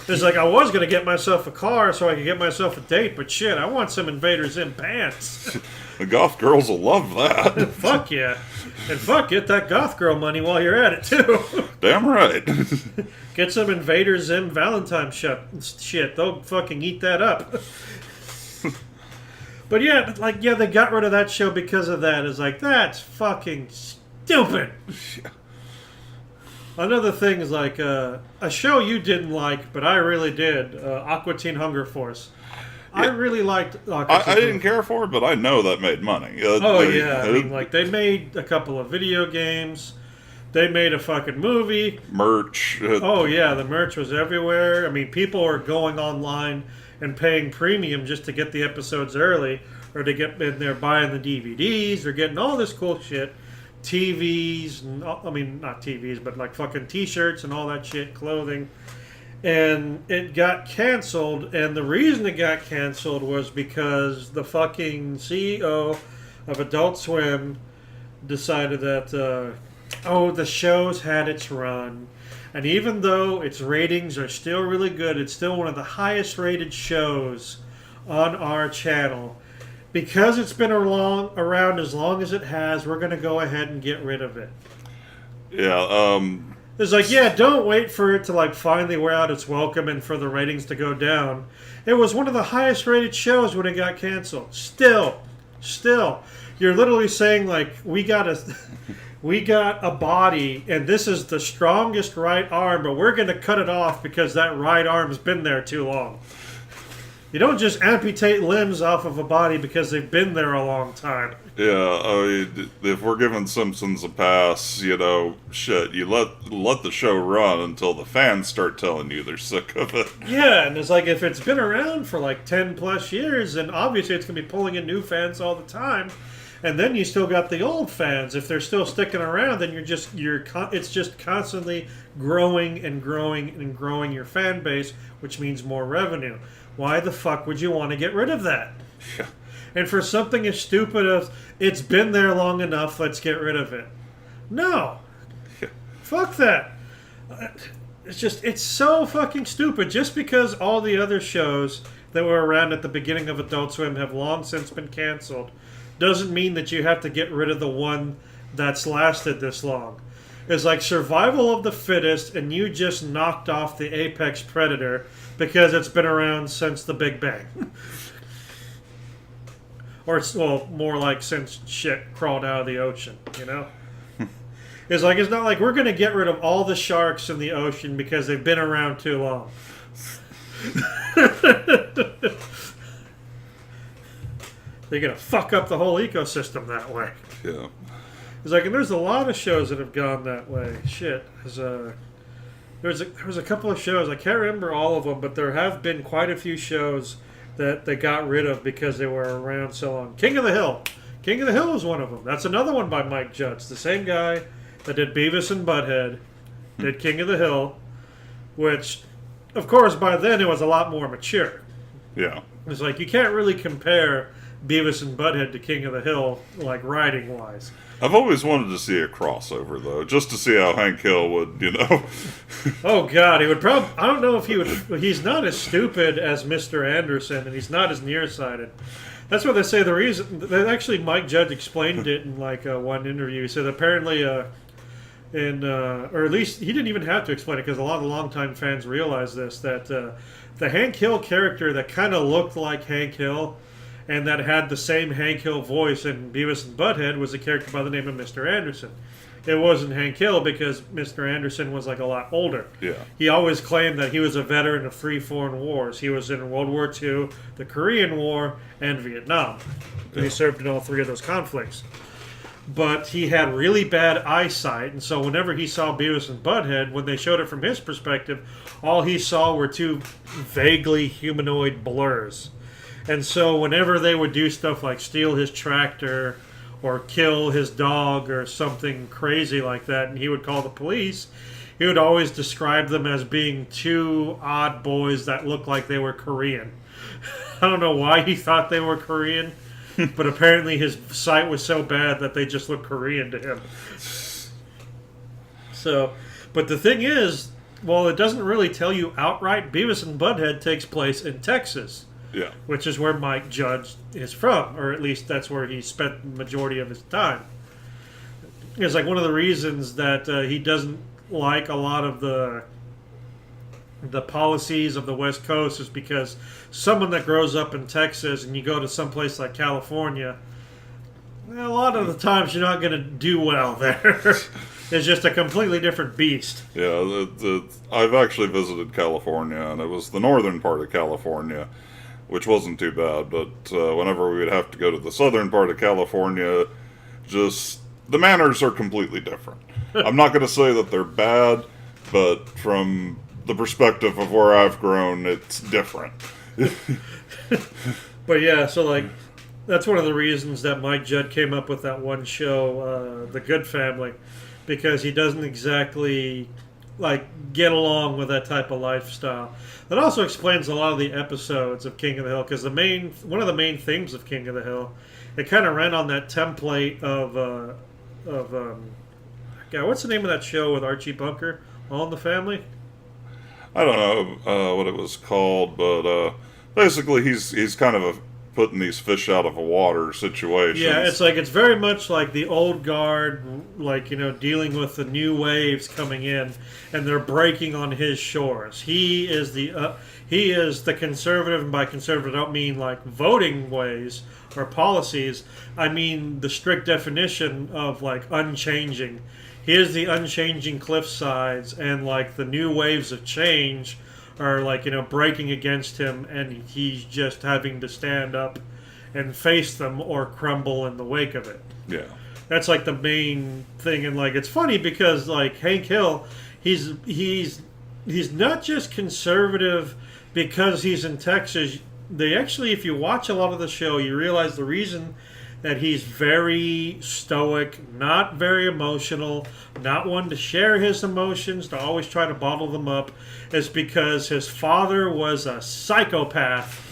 It's like, I was going to get myself a car so I could get myself a date, but shit, I want some Invaders in pants. The goth girls will love that. Fuck yeah. And fuck, get that goth girl money while you're at it, too. Damn right. Get some Invaders in Valentine shit. They'll fucking eat that up. But yeah, they got rid of that show because of that. It's like, that's fucking stupid. Another thing is like a show you didn't like, but I really did. Aqua Teen Hunger Force. Yeah. I really liked Aqua Teen. I didn't care for it, but I know that made money. They made a couple of video games. They made a fucking movie. Merch. The merch was everywhere. I mean, people are going online and paying premium just to get the episodes early, or to get in there buying the DVDs, or getting all this cool shit. TVs, not TVs, but like fucking t-shirts and all that shit, clothing. And it got canceled, and the reason it got canceled was because the fucking CEO of Adult Swim decided that, the show's had its run. And even though its ratings are still really good, it's still one of the highest rated shows on our channel. Because it's been around as long as it has, we're going to go ahead and get rid of it. Yeah, It's like, don't wait for it to finally wear out its welcome and for the ratings to go down. It was one of the highest rated shows when it got canceled. Still, you're literally saying we got a body and this is the strongest right arm, but we're going to cut it off because that right arm's been there too long. You don't just amputate limbs off of a body because they've been there a long time. Yeah, if we're giving Simpsons a pass, you let the show run until the fans start telling you they're sick of it. Yeah, and it's like, if it's been around for 10 plus years, then obviously it's going to be pulling in new fans all the time. And then you still got the old fans. If they're still sticking around, then it's just constantly growing and growing and growing your fan base, which means more revenue. Why the fuck would you want to get rid of that? Yeah. And for something as stupid as, it's been there long enough, let's get rid of it. No. Yeah. Fuck that. It's so fucking stupid. Just because all the other shows that were around at the beginning of Adult Swim have long since been canceled, doesn't mean that you have to get rid of the one that's lasted this long. It's like survival of the fittest, and you just knocked off the apex predator because it's been around since the Big Bang. Or it's, more like since shit crawled out of the ocean, It's like, it's not like we're going to get rid of all the sharks in the ocean because they've been around too long. They're going to fuck up the whole ecosystem that way. Yeah. It's like, and there's a lot of shows that have gone that way. Shit. There was a couple of shows, I can't remember all of them, but there have been quite a few shows that they got rid of because they were around so long. King of the Hill. King of the Hill was one of them. That's another one by Mike Judge. The same guy that did Beavis and Butthead did King of the Hill, which, of course, by then it was a lot more mature. Yeah. It's like, you can't really compare Beavis and Butthead to King of the Hill, writing-wise. I've always wanted to see a crossover, though, just to see how Hank Hill would, Oh, God, he would probably... I don't know if he would... He's not as stupid as Mr. Anderson, and he's not as nearsighted. That's what they say the reason... Actually, Mike Judge explained it in, one interview. He said apparently And or at least he didn't even have to explain it because a lot of longtime fans realize this, that the Hank Hill character that kind of looked like Hank Hill and that had the same Hank Hill voice in Beavis and Butthead was a character by the name of Mr. Anderson. It wasn't Hank Hill because Mr. Anderson was like a lot older. Yeah. He always claimed that he was a veteran of 3 foreign wars. He was in World War II, the Korean War, and Vietnam. Yeah. He served in all 3 of those conflicts. But he had really bad eyesight, and so whenever he saw Beavis and Butthead, when they showed it from his perspective, all he saw were 2 vaguely humanoid blurs. And so whenever they would do stuff like steal his tractor or kill his dog or something crazy like that, and he would call the police, he would always describe them as being 2 odd boys that looked like they were Korean. I don't know why he thought they were Korean, but apparently his sight was so bad that they just looked Korean to him. So, but the thing is, well, it doesn't really tell you outright, Beavis and Butthead takes place in Texas. Yeah. Which is where Mike Judge is from, or at least that's where he spent the majority of his time. It's like one of the reasons that he doesn't like a lot of the policies of the West Coast is because someone that grows up in Texas and you go to some place like California, a lot of the times you're not going to do well there. It's just a completely different beast. Yeah, I've actually visited California, and it was the northern part of California, which wasn't too bad, but whenever we would have to go to the southern part of California, just the manners are completely different. I'm not going to say that they're bad, but from the perspective of where I've grown, it's different. But yeah, so like, that's one of the reasons that Mike Judd came up with that one show, The Good Family, because he doesn't exactly like get along with that type of lifestyle. That also explains a lot of the episodes of King of the Hill, because one of the main themes of King of the Hill, it kind of ran on that template of God, what's the name of that show with Archie Bunker? All in the Family? I don't know what it was called, but basically he's kind of putting these fish out of a water situations. Yeah, it's very much like the old guard, like, dealing with the new waves coming in, and they're breaking on his shores. He is the conservative, and by conservative I don't mean like voting ways or policies. I mean the strict definition of like unchanging. He is the unchanging cliff sides, and like the new waves of change are like, breaking against him, and he's just having to stand up and face them or crumble in the wake of it. Yeah. That's like the main thing. And like, it's funny because like Hank Hill, he's not just conservative because he's in Texas. They actually, if you watch a lot of the show, you realize the reason that he's very stoic, not very emotional, not one to share his emotions, to always try to bottle them up, is because his father was a psychopath.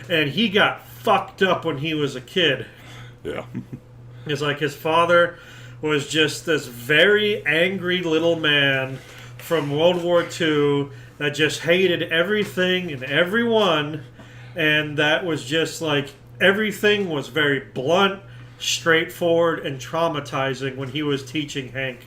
And he got fucked up when he was a kid. Yeah. It's like his father was just this very angry little man from World War II that just hated everything and everyone. And that was just like, everything was very blunt, straightforward, and traumatizing when he was teaching Hank.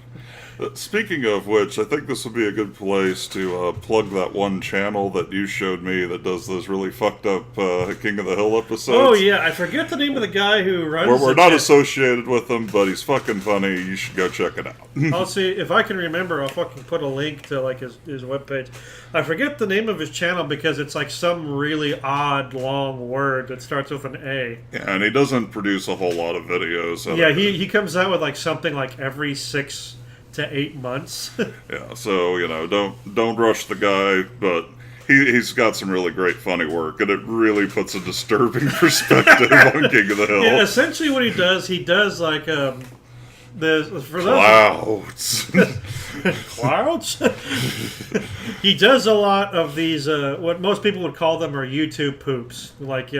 Speaking of which, I think this would be a good place to plug that one channel that you showed me that does those really fucked up King of the Hill episodes. Oh, yeah. I forget the name of the guy who runs We're not associated with him, but he's fucking funny. You should go check it out. I'll see. If I can remember, I'll fucking put a link to like his webpage. I forget the name of his channel because it's like some really odd, long word that starts with an A. Yeah, and he doesn't produce a whole lot of videos. Yeah, he comes out with like something like every 6 to 8 months. Yeah, so don't rush the guy, but he's got some really great funny work, and it really puts a disturbing perspective on King of the Hill. Yeah, essentially what he does like clouds. Clouds. He does a lot of these. What most people would call them are YouTube poops, like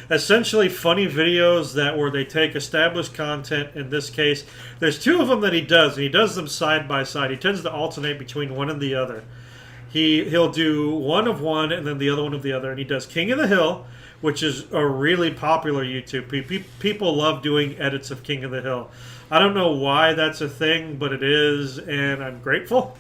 essentially funny videos where they take established content. In this case, there's 2 of them that he does, and he does them side by side. He tends to alternate between one and the other. He'll do one of one and then the other one of the other, and he does King of the Hill, which is a really popular YouTube. People love doing edits of King of the Hill. I don't know why that's a thing, but it is, and I'm grateful.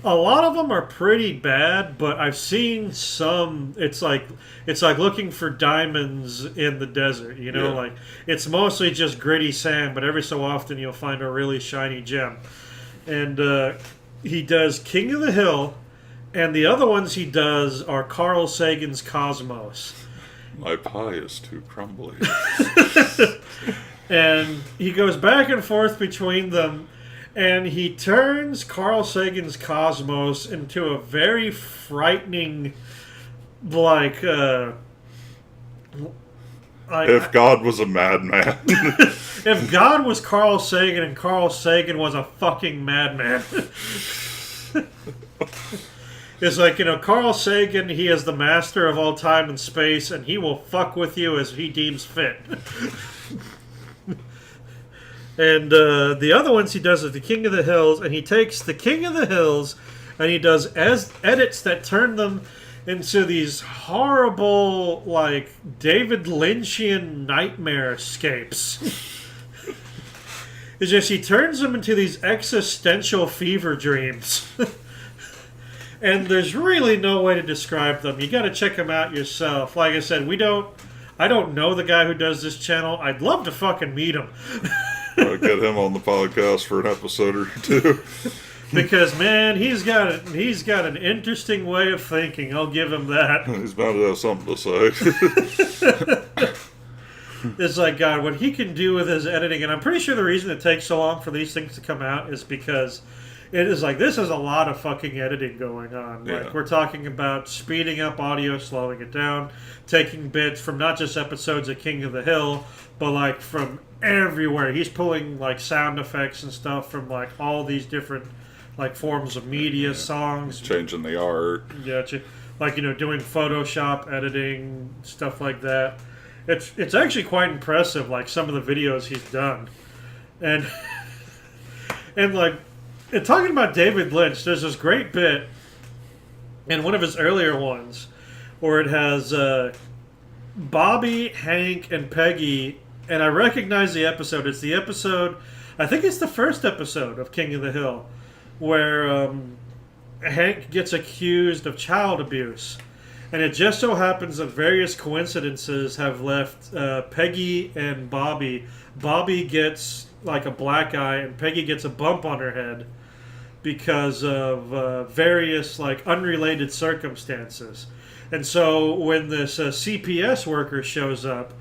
A lot of them are pretty bad, but I've seen some. It's like looking for diamonds in the desert. You know, like it's mostly just gritty sand, but every so often you'll find a really shiny gem. And he does King of the Hill, and the other ones he does are Carl Sagan's Cosmos. My pie is too crumbly. And he goes back and forth between them. And he turns Carl Sagan's Cosmos into a very frightening, like, if God was a madman. if God was Carl Sagan and Carl Sagan was a fucking madman. It's like, Carl Sagan, he is the master of all time and space, and he will fuck with you as he deems fit. And the other ones he does is the King of the Hills, and he takes the King of the Hills and he does edits that turn them into these horrible, like, David Lynchian nightmare escapes. It's just he turns them into these existential fever dreams. And there's really no way to describe them. You got to check them out yourself. Like I said, I don't know the guy who does this channel. I'd love to fucking meet him. I'll get him on the podcast for an episode or two. Because, man, he's got an interesting way of thinking. I'll give him that. He's bound to have something to say. It's like, God, what he can do with his editing, and I'm pretty sure the reason it takes so long for these things to come out is because it is like, this is a lot of fucking editing going on. Yeah. Like, we're talking about speeding up audio, slowing it down, taking bits from not just episodes of King of the Hill, but like from everywhere. He's pulling like sound effects and stuff from like all these different like forms of media, songs, changing the art. Yeah, like doing Photoshop editing, stuff like that. It's actually quite impressive. Like some of the videos he's done, and like. And talking about David Lynch, there's this great bit in one of his earlier ones where it has Bobby, Hank, and Peggy, and I recognize the episode. It's the episode, I think it's the first episode of King of the Hill, where Hank gets accused of child abuse. And it just so happens that various coincidences have left Peggy and Bobby. Bobby gets like a black eye, and Peggy gets a bump on her head because of various like unrelated circumstances. And so when this CPS worker shows up,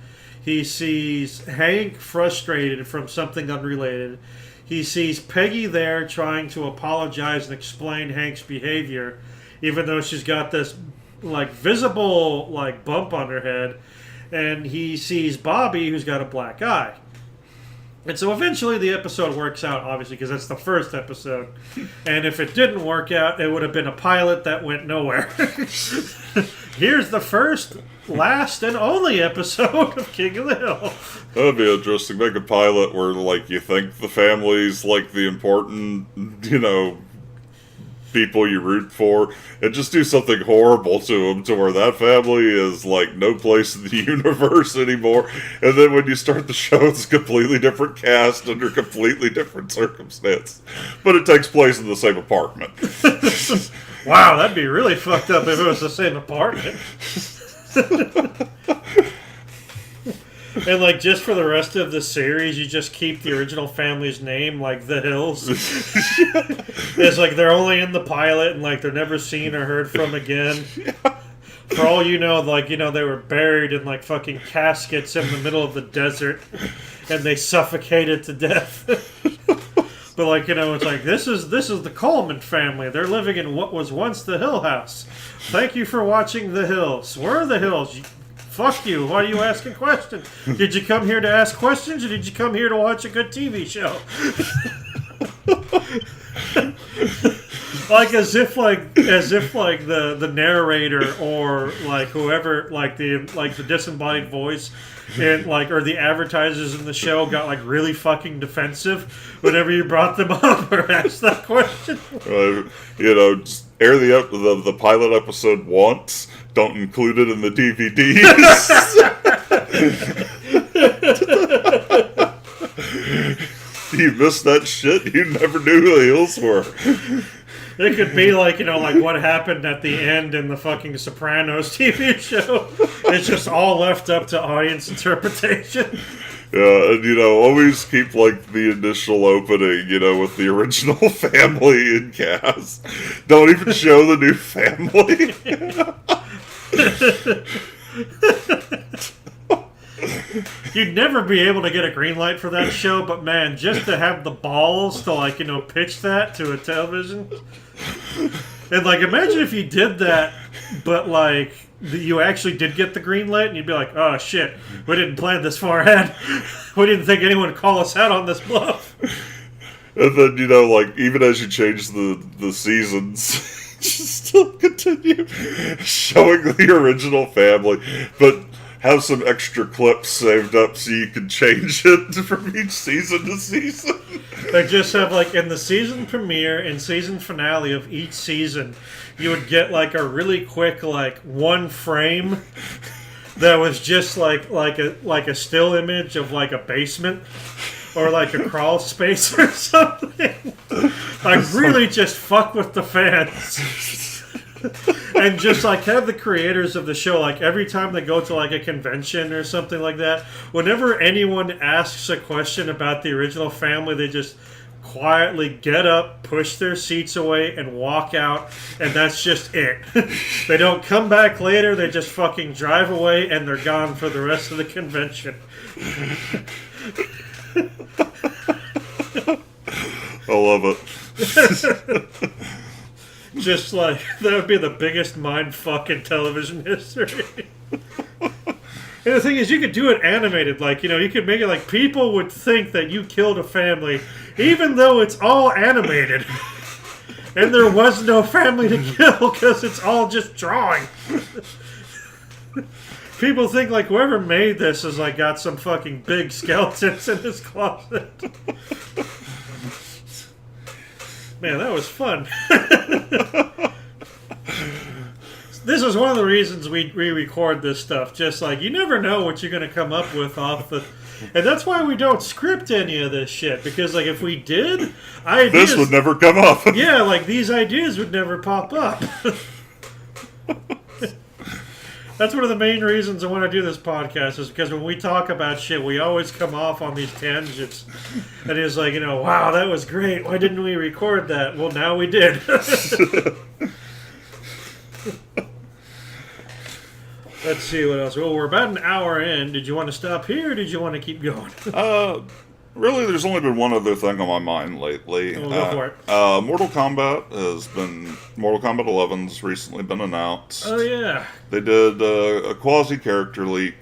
he sees Hank frustrated from something unrelated. He sees Peggy there trying to apologize and explain Hank's behavior, even though she's got this like visible like bump on her head. And he sees Bobby, who's got a black eye. And so eventually the episode works out, obviously, because that's the first episode. And if it didn't work out, it would have been a pilot that went nowhere. Here's the first, last, and only episode of King of the Hill. That'd be interesting. Make a pilot where, like, you think the family's, like, the important, people you root for, and just do something horrible to them to where that family is like no place in the universe anymore. And then when you start the show, it's a completely different cast under completely different circumstance, but it takes place in the same apartment. Wow, that'd be really fucked up if it was the same apartment. And, like, just for the rest of the series, you just keep the original family's name, like, The Hills. It's like they're only in the pilot and, like, they're never seen or heard from again. For all you know, like, they were buried in, like, fucking caskets in the middle of the desert and they suffocated to death. But, like, it's like, this is the Coleman family. They're living in what was once the Hill House. Thank you for watching The Hills. Where are the Hills? Fuck you. Why are you asking questions? Did you come here to ask questions, or did you come here to watch a good TV show? As if the narrator or like whoever, like the disembodied voice and or the advertisers in the show got like really fucking defensive whenever you brought them up or asked that question. Just air the pilot episode once. Don't include it in the DVDs. You missed that shit. You never knew who the Hills were. It could be like, like what happened at the end in the fucking Sopranos TV show. It's just all left up to audience interpretation. Yeah, and always keep like the initial opening, with the original family and cast. Don't even show the new family. You'd never be able to get a green light for that show, but man, just to have the balls to pitch that to a television. And imagine if you did that, but you actually did get the green light, and you'd be like, oh shit, we didn't plan this far ahead. We didn't think anyone would call us out on this bluff. And then, even as you change the seasons, just still continue showing the original family, but have some extra clips saved up so you can change it from each season to season. They just have, in the season premiere and season finale of each season, you would get, a really quick, one frame that was just, like a still image of, a basement or, a crawl space or something. Really just fuck with the fans. And just have the creators of the show, every time they go to a convention or something like that, whenever anyone asks a question about the original family, they just quietly get up, push their seats away, and walk out, and that's just it. They don't come back later, they just fucking drive away, and they're gone for the rest of the convention. I love it. Just that would be the biggest mind fuck in television history. And the thing is, you could do it animated. You could make it people would think that you killed a family, even though it's all animated. And there was no family to kill because it's all just drawing. People think whoever made this has got some fucking big skeletons in his closet. Man, that was fun. This is one of the reasons we record this stuff. Just you never know what you're going to come up with off the... And that's why we don't script any of this shit. Because, if we did, ideas... This would never come up. Yeah, these ideas would never pop up. That's one of the main reasons I want to do this podcast, is because when we talk about shit, we always come off on these tangents. And it's wow, that was great. Why didn't we record that? Well, now we did. Let's see what else. Well, we're about an hour in. Did you want to stop here, or did you want to keep going? Really, there's only been one other thing on my mind lately. Well, go for it. Mortal Kombat 11's recently been announced. Oh, yeah. They did a quasi-character leak.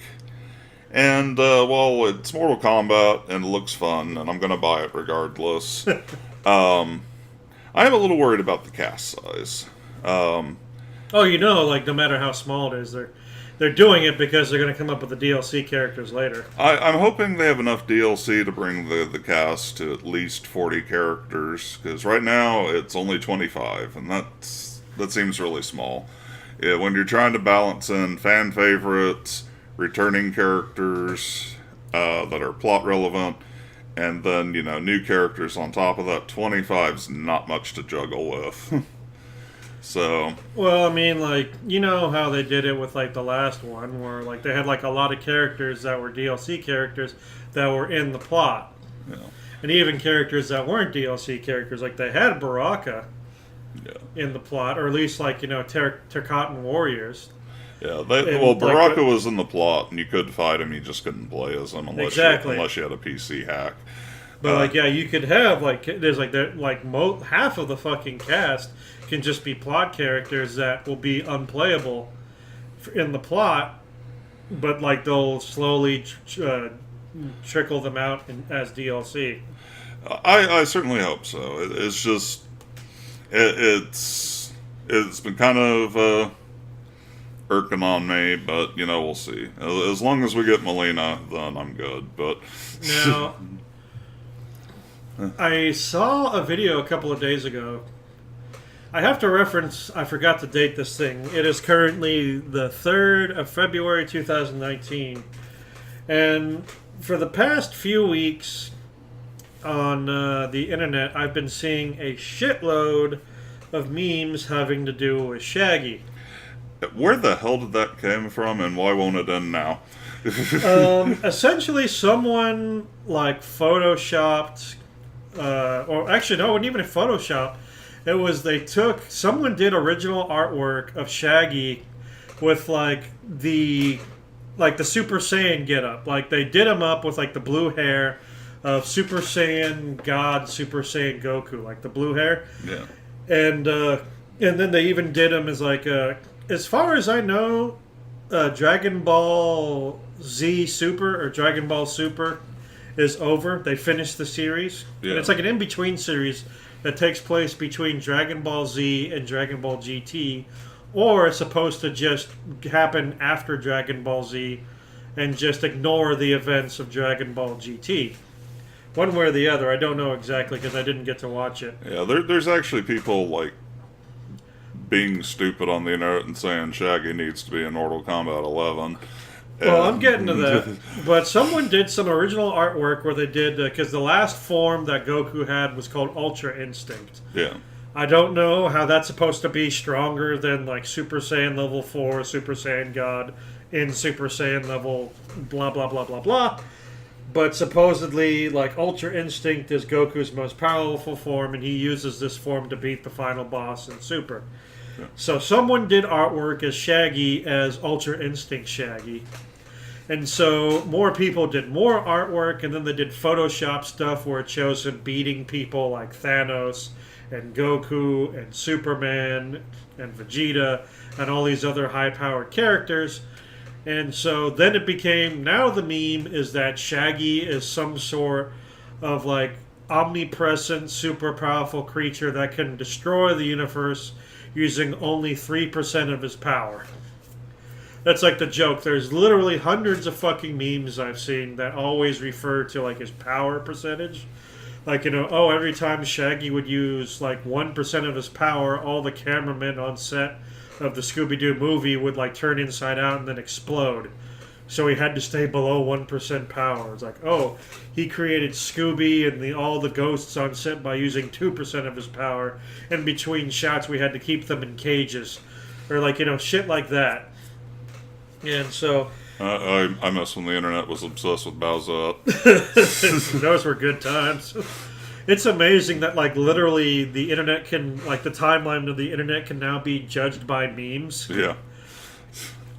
And, it's Mortal Kombat, and it looks fun, and I'm going to buy it regardless. I am a little worried about the cast size. No matter how small it is, they're doing it because they're going to come up with the DLC characters later. I'm hoping they have enough DLC to bring the cast to at least 40 characters, because right now it's only 25, and that seems really small. Yeah, when you're trying to balance in fan favorites, returning characters that are plot relevant, and then, new characters on top of that, 25's not much to juggle with. So... Well, I mean, how they did it with, the last one, where, they had, a lot of characters that were DLC characters that were in the plot. Yeah. And even characters that weren't DLC characters, they had Baraka in the plot, or at least, Terkatan Warriors. Yeah, Baraka was in the plot, and you could fight him, you just couldn't play as him unless you had a PC hack. But, you could have, there's, half of the fucking cast can just be plot characters that will be unplayable in the plot, but, they'll slowly trickle them out as DLC. I certainly hope so. It's just... It's been kind of irking on me, but, we'll see. As long as we get Melina, then I'm good, but... Now... I saw a video a couple of days ago. I have to reference, I forgot to date this thing. It is currently the 3rd of February 2019. And for the past few weeks, on the internet, I've been seeing a shitload of memes having to do with Shaggy. Where the hell did that came from, and why won't it end now? Essentially, someone like photoshopped, or actually, no, it wasn't even a Photoshop. It was someone did original artwork of Shaggy with the Super Saiyan getup. Like they did him up with like the blue hair of Super Saiyan God, Super Saiyan Goku, like the blue hair. Yeah. And then they even did him as as far as I know, Dragon Ball Z Super or Dragon Ball Super is over. They finished the series. Yeah. And it's like an in-between series that takes place between Dragon Ball Z and Dragon Ball GT, or it's supposed to just happen after Dragon Ball Z and just ignore the events of Dragon Ball GT. One way or the other, I don't know exactly because I didn't get to watch it. Yeah, there's actually people like being stupid on the internet and saying Shaggy needs to be in Mortal Kombat 11. Well, I'm getting to that. But someone did some original artwork where they did, because the last form that Goku had was called Ultra Instinct. Yeah. I don't know how that's supposed to be stronger than like Super Saiyan level 4, Super Saiyan God, in Super Saiyan level blah blah blah blah blah. But supposedly, like, Ultra Instinct is Goku's most powerful form, and he uses this form to beat the final boss in Super. Yeah. So someone did artwork as Shaggy as Ultra Instinct Shaggy. And so more people did more artwork, and then they did Photoshop stuff where it shows him beating people like Thanos and Goku and Superman and Vegeta and all these other high-powered characters. And so then it became, now the meme is that Shaggy is some sort of like omnipresent, super powerful creature that can destroy the universe using only 3% of his power. That's like the joke. There's literally hundreds of fucking memes I've seen that always refer to like his power percentage. Like, every time Shaggy would use like 1% of his power, all the cameramen on set of the Scooby-Doo movie would like turn inside out and then explode. So he had to stay below 1% power. It's like, he created Scooby and all the ghosts on set by using 2% of his power. And between shots we had to keep them in cages. Or like, shit like that. And so... I miss when the internet was obsessed with Bowser. Those were good times. It's amazing that, like, literally the internet can, like, the timeline of the internet can now be judged by memes. Yeah.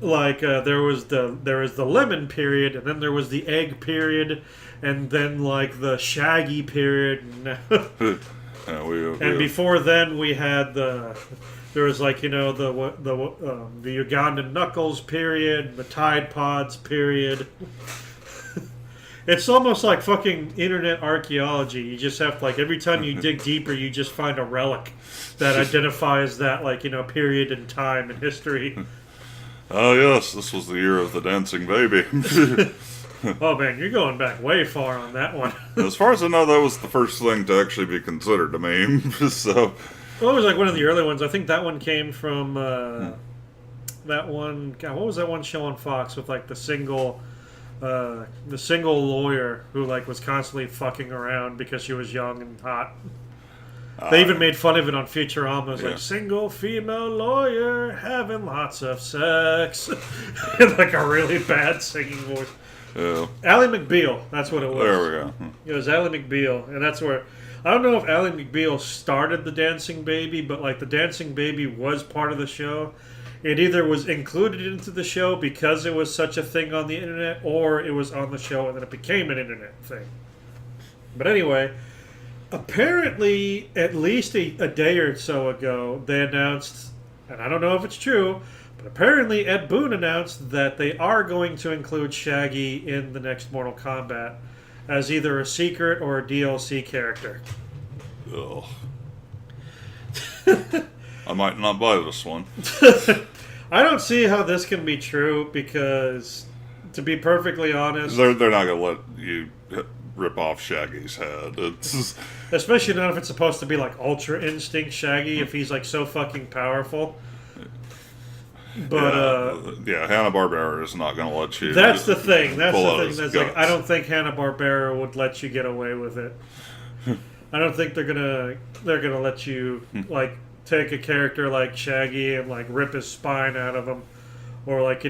Like, there was the lemon period, and then there was the egg period, and then, like, the Shaggy period. And before then, we had there was, like, the Ugandan Knuckles period, the Tide Pods period. It's almost like fucking internet archaeology. You just have to, like, every time you dig deeper, you just find a relic that identifies that, like, period in time and history. Oh, yes, this was the year of the dancing baby. Oh, man, you're going back way far on that one. As far as I know, that was the first thing to actually be considered a meme, so... Well, it was like one of the early ones. I think that one came from that one... God, what was that one show on Fox with, like, the single lawyer who like was constantly fucking around because she was young and hot. They even made fun of it on Futurama. It was like, single female lawyer having lots of sex. In like a really bad singing voice. Yeah. Ally McBeal, that's what it was. There we go. It was Ally McBeal, and that's where... I don't know if Ally McBeal started the Dancing Baby, but like the Dancing Baby was part of the show. It either was included into the show because it was such a thing on the internet, or it was on the show and then it became an internet thing. But anyway, apparently, at least a day or so ago, they announced, and I don't know if it's true, but apparently Ed Boon announced that they are going to include Shaggy in the next Mortal Kombat as either a secret or a DLC character. Ugh. I might not buy this one. I don't see how this can be true because, to be perfectly honest... They're not going to let you rip off Shaggy's head. Especially not if it's supposed to be like Ultra Instinct Shaggy, if he's like so fucking powerful. But, yeah, Hanna-Barbera is not going to let you... That's the thing. That's pull the out thing. his That's guts. like, I don't think Hanna-Barbera would let you get away with it. I don't think they're gonna let you like take a character like Shaggy and like rip his spine out of him, or like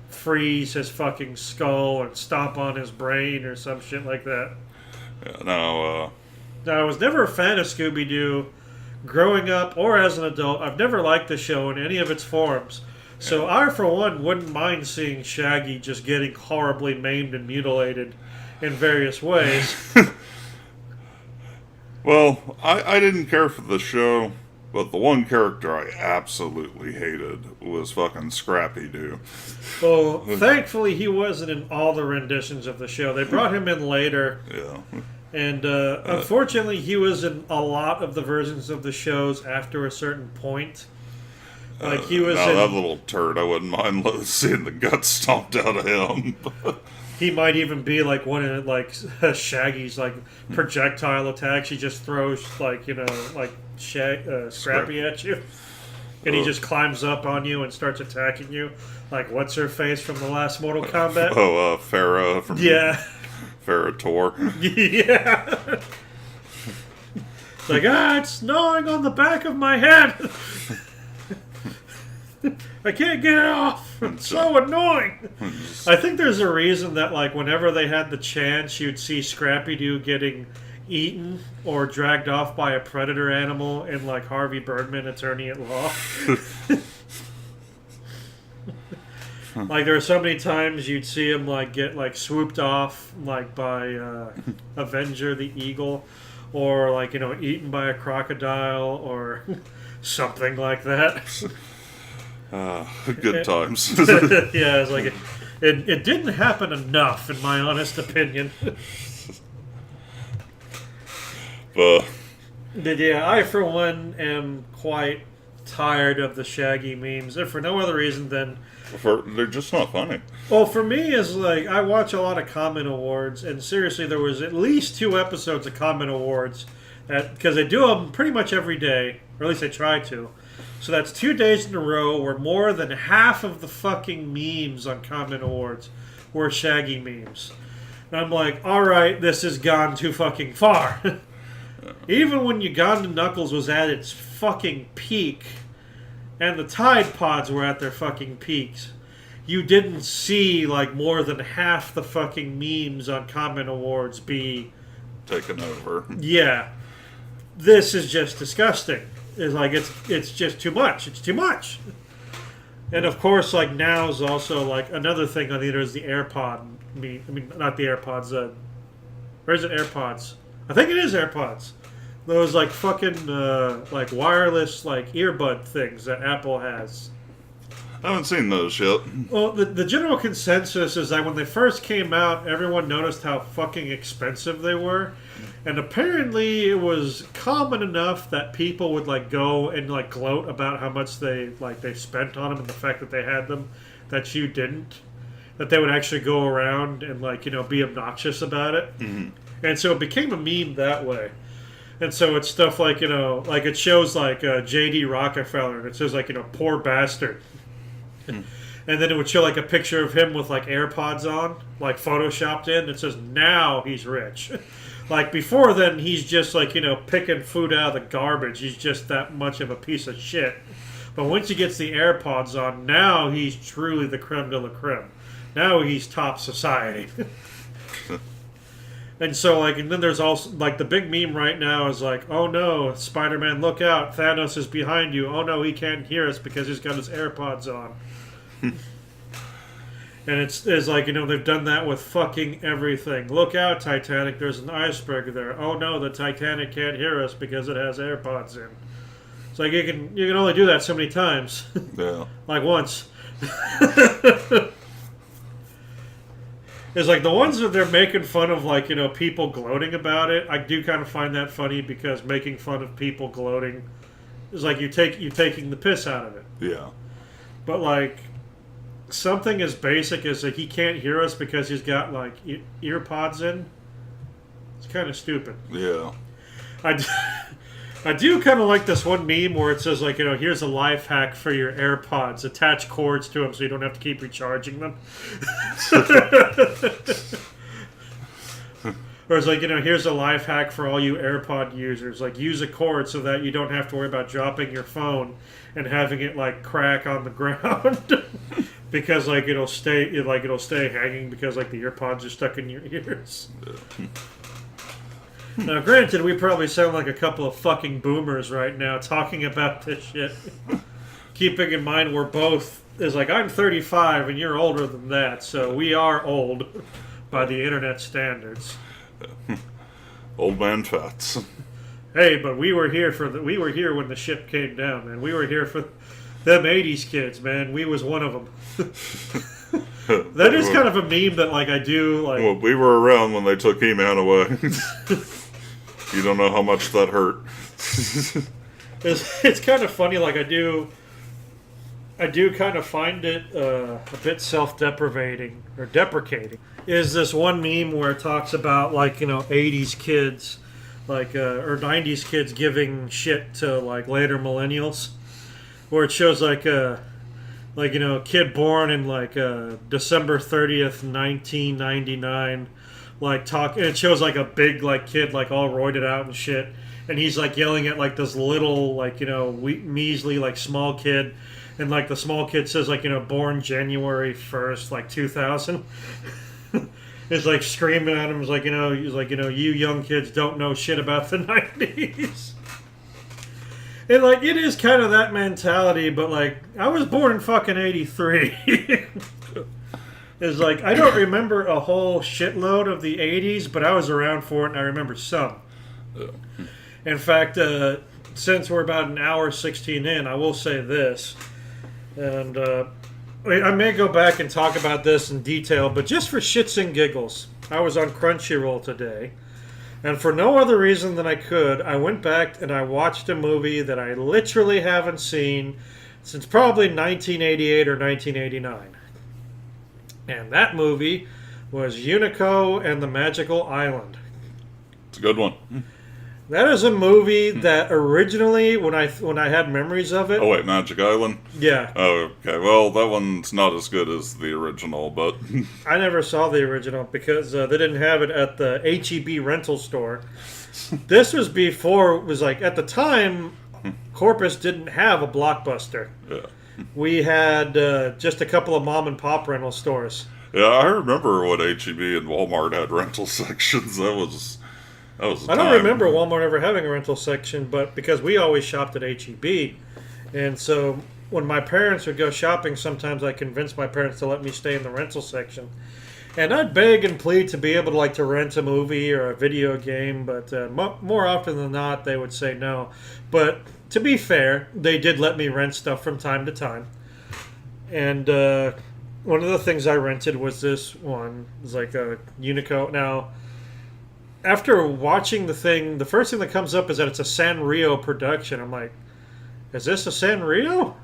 freeze his fucking skull and stomp on his brain or some shit like that. Yeah, no. Now, I was never a fan of Scooby-Doo growing up or as an adult. I've never liked the show in any of its forms. So I, for one, wouldn't mind seeing Shaggy just getting horribly maimed and mutilated in various ways. Well, I didn't care for the show, but the one character I absolutely hated was fucking Scrappy-Doo. Well, thankfully he wasn't in all the renditions of the show. They brought him in later. Yeah. And unfortunately, he was in a lot of the versions of the shows after a certain point. Like he was in... that little turd, I wouldn't mind seeing the guts stomped out of him. He might even be like one of like Shaggy's like projectile attacks. He just throws like Scrappy at you, and he just climbs up on you and starts attacking you. Like what's her face from the last Mortal Kombat? Farrah from Farrah Tor. Yeah. It's like it's gnawing on the back of my head. I can't get it off. It's so annoying. I think there's a reason that, like, whenever they had the chance, you'd see Scrappy-Doo getting eaten or dragged off by a predator animal in, like, Harvey Birdman, Attorney at Law. Like, there are so many times you'd see him, like, get, like, swooped off, like, by Avenger the Eagle, or, like, eaten by a crocodile, or something like that. Good times. Yeah, it's like it didn't happen enough, in my honest opinion. But yeah, I for one am quite tired of the Shaggy memes, if for no other reason than they're just not funny. Well, for me, is like I watch a lot of Comment Awards, and seriously, there was at least 2 episodes of Comment Awards because they do them pretty much every day, or at least they try to. So that's 2 days in a row where more than half of the fucking memes on Comment Awards were Shaggy memes. And I'm like, alright, this has gone too fucking far. Even when Uganda Knuckles was at its fucking peak, and the Tide Pods were at their fucking peaks, you didn't see like more than half the fucking memes on Comment Awards be taken over. Yeah. This is just disgusting. It's like it's just too much. It's too much. And of course, like now is also like another thing on the internet is the AirPod. I mean, not the AirPods. Or is it AirPods? I think it is AirPods. Those like fucking like wireless like earbud things that Apple has. I haven't seen those yet. Well, the general consensus is that when they first came out, everyone noticed how fucking expensive they were. And apparently it was common enough that people would like go and like gloat about how much they spent on them and the fact that they had them that you didn't. That they would actually go around and like, be obnoxious about it. Mm-hmm. And so it became a meme that way. And so it's stuff like, like it shows like J.D. Rockefeller and it says like, poor bastard. And then it would show like a picture of him with like AirPods on, like photoshopped in. It says now he's rich. Like before then, he's just like picking food out of the garbage. He's just that much of a piece of shit. But once he gets the AirPods on, now he's truly the creme de la creme. Now he's top society. And so and then there's also like the big meme right now is like, oh no, Spider-Man, look out, Thanos is behind you. Oh no, he can't hear us because he's got his AirPods on. And it's like, they've done that with fucking everything. Look out, Titanic, there's an iceberg there. Oh no, the Titanic can't hear us because it has AirPods in. It's like you can only do that so many times. Yeah. Like once. It's like the ones that they're making fun of, like, people gloating about it. I do kind of find that funny because making fun of people gloating is like you're taking the piss out of it. Yeah. But like something as basic as like he can't hear us because he's got like ear pods in. It's kind of stupid. Yeah. I do kind of like this one meme where it says like, here's a life hack for your AirPods. Attach cords to them so you don't have to keep recharging them. Or it's like, here's a life hack for all you AirPod users. Like, use a cord so that you don't have to worry about dropping your phone and having it, like, crack on the ground. Because, like, it'll stay hanging because, like, the earpods are stuck in your ears. Now, granted, we probably sound like a couple of fucking boomers right now talking about this shit. Keeping in mind we're both... It's like, I'm 35 and you're older than that, so we are old by the internet standards. Old man fats. Hey, but we were here when the ship came down, man. We were here for them 80s kids, man. We was one of them. That is kind of a meme that, like, I do, like... Well, we were around when they took E-Man away. You don't know how much that hurt. It's kind of funny, like, I do kind of find it a bit self-deprecating, or deprecating. Is this one meme where it talks about, like, 80s kids, like, or 90s kids giving shit to, like, later millennials, where it shows, like, a kid born in, like, December 30th, 1999, like, and it shows, like, a big, like, kid, like, all roided out and shit, and he's, like, yelling at, like, this little, like, measly, like, small kid, and, like, the small kid says, like, born January 1st, like, 2000. Is like screaming at him. He's like, you young kids don't know shit about the 90s. And, like, it is kind of that mentality, but, like, I was born in fucking 83. It's like, I don't remember a whole shitload of the 80s, but I was around for it and I remember some. In fact, since we're about an hour 16 in, I will say this. And, I may go back and talk about this in detail, but just for shits and giggles, I was on Crunchyroll today, and for no other reason than I could, I went back and I watched a movie that I literally haven't seen since probably 1988 or 1989. And that movie was Unico and the Magical Island. It's a good one. That is a movie that originally, when I had memories of it... Oh, wait, Magic Island? Yeah. Oh, okay. Well, that one's not as good as the original, but... I never saw the original because they didn't have it at the H-E-B rental store. This was before, it was like, at the time, Corpus didn't have a Blockbuster. Yeah. We had just a couple of mom-and-pop rental stores. Yeah, I remember when H-E-B and Walmart had rental sections. That was a time. I don't remember Walmart ever having a rental section, but because we always shopped at H-E-B. And so when my parents would go shopping, sometimes I convinced my parents to let me stay in the rental section. And I'd beg and plead to be able to, like, to rent a movie or a video game, but more often than not, they would say no. But to be fair, they did let me rent stuff from time to time. And one of the things I rented was this one. It was like a Unico. Now, after watching the thing, the first thing that comes up is that it's a Sanrio production. I'm like, is this a Sanrio?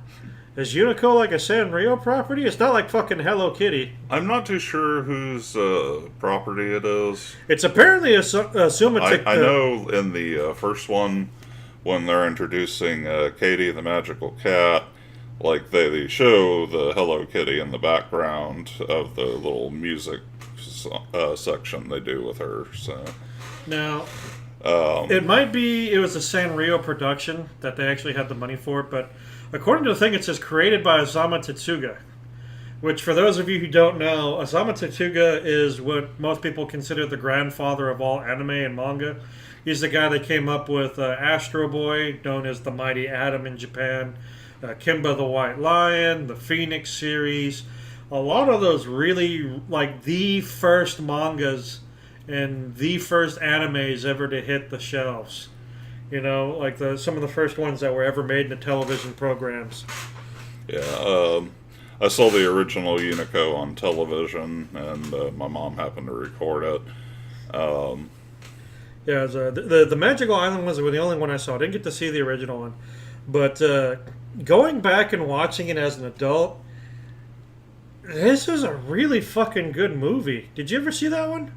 Is Unico like a Sanrio property? It's not like fucking Hello Kitty. I'm not too sure whose property it is. It's apparently a Sumatic. I know in the first one, when they're introducing Katie the Magical Cat, like they show the Hello Kitty in the background of the little music section they do with her. So now, it was a Sanrio production that they actually had the money for, but according to the thing, it says created by Osamu Tezuka, which, for those of you who don't know, Osamu Tezuka is what most people consider the grandfather of all anime and manga. He's the guy that came up with Astro Boy, known as the Mighty Atom in Japan, Kimba the White Lion, the Phoenix series. A lot of those really, like, the first mangas and the first animes ever to hit the shelves. You know, like some of the first ones that were ever made in the television programs. Yeah, I saw the original Unico on television, and my mom happened to record it. Yeah, the Magical Island ones were the only one I saw. I didn't get to see the original one. But going back and watching it as an adult, this is a really fucking good movie. Did you ever see that one?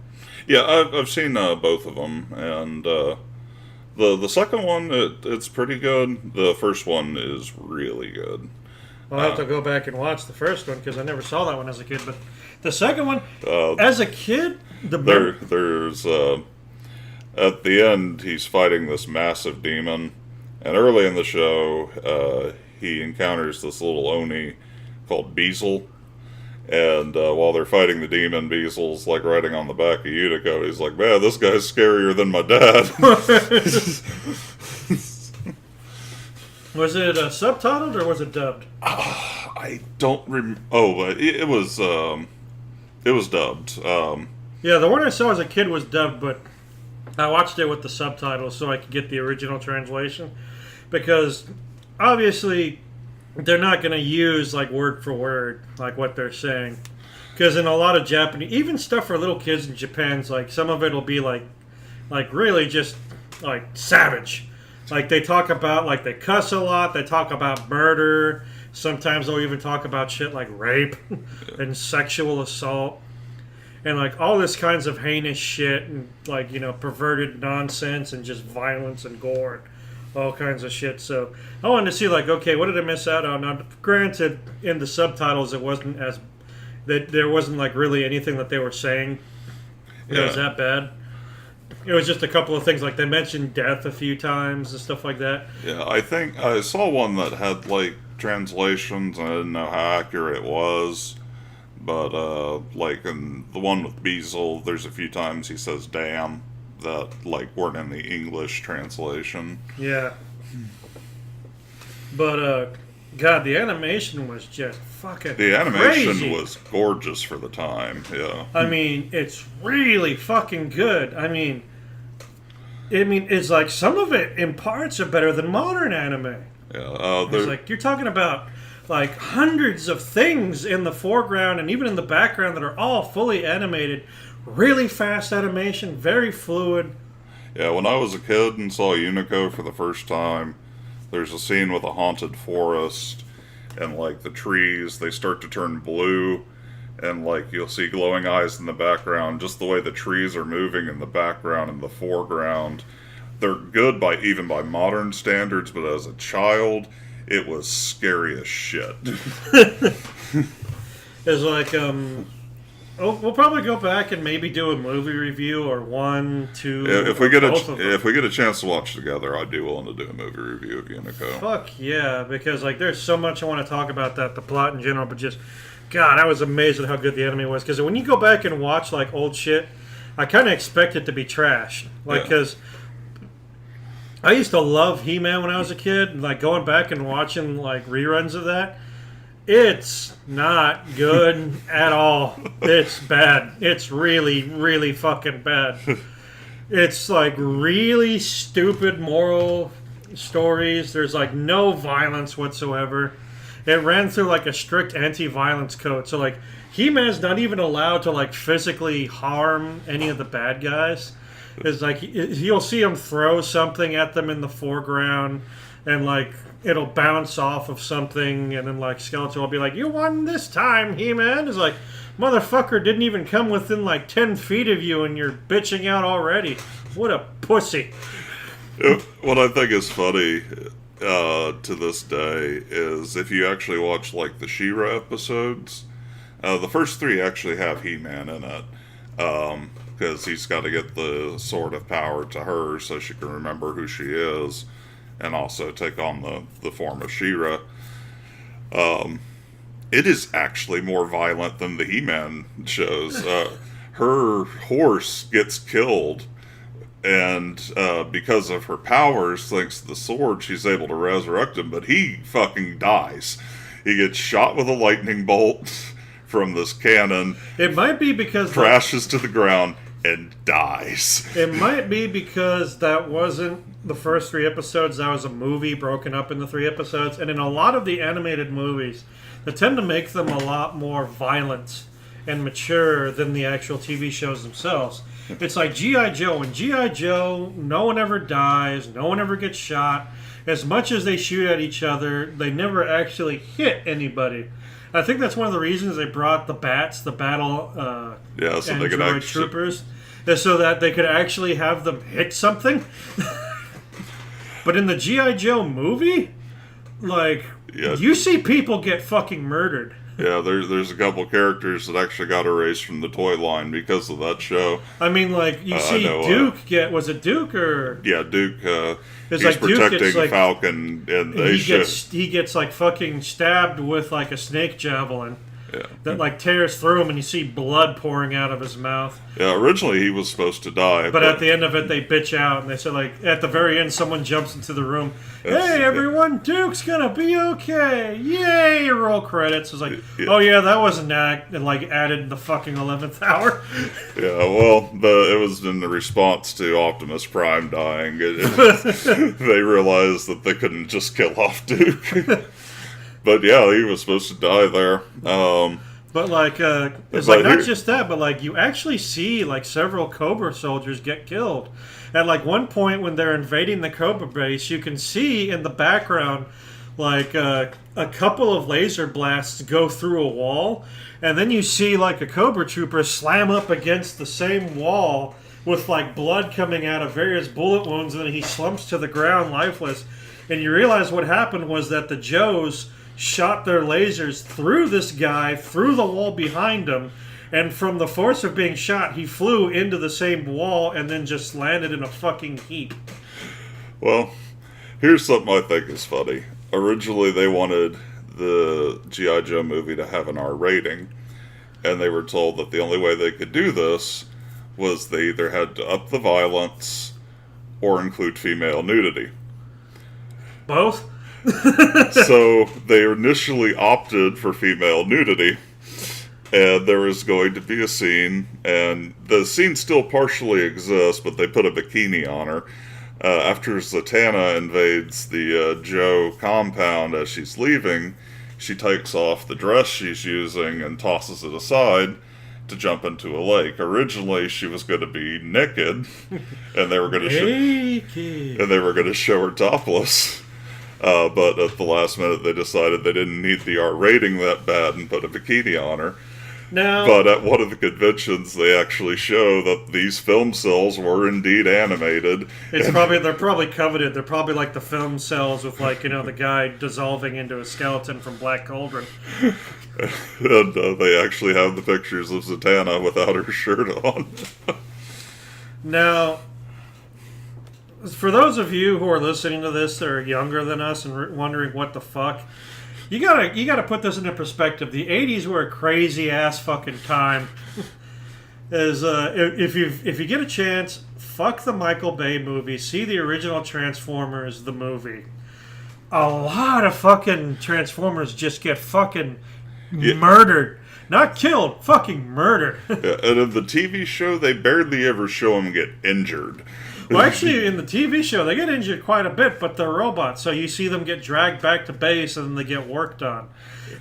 Yeah, I've seen both of them, and the second one, it's pretty good. The first one is really good. I'll have to go back and watch the first one, because I never saw that one as a kid. But the second one, as a kid... There's at the end, he's fighting this massive demon, and early in the show, he encounters this little Oni called Beezle. And while they're fighting the demon, Beezle's like riding on the back of Unico. He's like, "Man, this guy's scarier than my dad." Was it subtitled or was it dubbed? I don't remember. Oh, but it was dubbed. Yeah, the one I saw as a kid was dubbed, but I watched it with the subtitles so I could get the original translation. Because obviously they're not going to use like word for word like what they're saying. Because in a lot of Japanese, even stuff for little kids in Japan's like some of it will be like really just like savage. Like they talk about like they cuss a lot. They talk about murder. Sometimes they'll even talk about shit like rape and sexual assault. And like all this kinds of heinous shit and like, you know, perverted nonsense and just violence and gore and all kinds of shit. So I wanted to see like, okay, what did I miss out on? Now, granted, in the subtitles it wasn't as that there wasn't like really anything that they were saying that was that bad. It was just a couple of things like they mentioned death a few times and stuff like that. Yeah, I think I saw one that had like translations and I didn't know how accurate it was. But, like, in the one with Beezle, there's a few times he says damn that, like, weren't in the English translation. Yeah. But, God, the animation was just fucking The animation crazy. was gorgeous for the time, yeah. I mean, it's really fucking good. I mean, it's like some of it in parts are better than modern anime. Yeah, It's like, you're talking about like hundreds of things in the foreground and even in the background that are all fully animated, really fast animation, very fluid. Yeah, when I was a kid and saw Unico for the first time, there's a scene with a haunted forest, and like the trees, they start to turn blue, and like you'll see glowing eyes in the background, just the way the trees are moving in the background and the foreground. They're good even by modern standards, but as a child, it was scary as shit. It's like, we'll probably go back and maybe do a movie review or one, two. If we get a chance to watch together, I'd be willing to do a movie review of Unico. Fuck yeah, because like there's so much I want to talk about the plot in general, but just God, I was amazed at how good the anime was. Because when you go back and watch like old shit, I kind of expect it to be trash, like because. I used to love He-Man when I was a kid, and like going back and watching like reruns of that. It's not good at all. It's bad. It's really, really fucking bad. It's like really stupid moral stories. There's like no violence whatsoever. It ran through like a strict anti-violence code. So like He-Man's not even allowed to like physically harm any of the bad guys. It's like you'll see him throw something at them in the foreground, and like it'll bounce off of something, and then like Skeletor will be like, "You won this time, He-Man." It's like, motherfucker didn't even come within like 10 feet of you, and you're bitching out already. What a pussy! What I think is funny to this day is if you actually watch like the She-Ra episodes, the first 3 actually have He-Man in it. Because he's got to get the sword of power to her so she can remember who she is and also take on the form of She-Ra. It is actually more violent than the He-Man shows. Her horse gets killed, and because of her powers, thanks to the sword, she's able to resurrect him, but he fucking dies. He gets shot with a lightning bolt from this cannon. It might be because crashes to the ground and dies. It might be because that wasn't the first 3 episodes. That was a movie broken up into 3 episodes. And in a lot of the animated movies, they tend to make them a lot more violent and mature than the actual TV shows themselves. It's like G.I. Joe. In G.I. Joe, no one ever dies. No one ever gets shot. As much as they shoot at each other, they never actually hit anybody. I think that's one of the reasons they brought the bats, the battle so they could android troopers, is so that they could actually have them hit something. But in the G.I. Joe movie, like, Yeah. you see people get fucking murdered. Yeah, there's a couple characters that actually got erased from the toy line because of that show. I mean, like, you see Duke get... Was it Duke or... Yeah, Duke, he's like protecting Duke gets, like, Falcon, and he gets, like, fucking stabbed with, like, a snake javelin. Yeah. That, like, tears through him, and you see blood pouring out of his mouth. Yeah, originally he was supposed to die. But at the end of it, they bitch out, and they say, like, at the very end, someone jumps into the room. Hey, everyone, Duke's gonna be okay. Yay! Roll credits. It's like, oh, yeah, that wasn't added in the fucking 11th hour. Yeah, well, it was in the response to Optimus Prime dying. They realized that they couldn't just kill off Duke. But yeah, he was supposed to die there. But like, it's like not just that, but like you actually see like several Cobra soldiers get killed. At like one point when they're invading the Cobra base, you can see in the background like a couple of laser blasts go through a wall, and then you see like a Cobra trooper slam up against the same wall with like blood coming out of various bullet wounds, and then he slumps to the ground lifeless. And you realize what happened was that the Joes shot their lasers through this guy, through the wall behind him, and from the force of being shot, he flew into the same wall and then just landed in a fucking heap. Well, here's something I think is funny. Originally, they wanted the G.I. Joe movie to have an R rating, and they were told that the only way they could do this was they either had to up the violence or include female nudity. Both? So they initially opted for female nudity, and there was going to be a scene, and the scene still partially exists, but they put a bikini on her. After Zatanna invades the Joe compound as she's leaving, she takes off the dress she's using and tosses it aside to jump into a lake. Originally, she was going to be naked, and they were going to show her topless. But at the last minute, they decided they didn't need the R rating that bad and put a bikini on her. No. But at one of the conventions, they actually show that these film cells were indeed animated. They're probably coveted. They're probably like the film cells with like, the guy dissolving into a skeleton from Black Cauldron. And they actually have the pictures of Zatanna without her shirt on. Now, for those of you who are listening to this that are younger than us and wondering what the fuck, you gotta put this into perspective. The 80s were a crazy ass fucking time. If you get a chance, fuck the Michael Bay movie. See the original Transformers, the movie. A lot of fucking Transformers just get fucking murdered. Not killed, fucking murdered. Yeah, and in the TV show, they barely ever show them get injured. Well, actually, in the TV show, they get injured quite a bit, but they're robots, so you see them get dragged back to base and then they get worked on.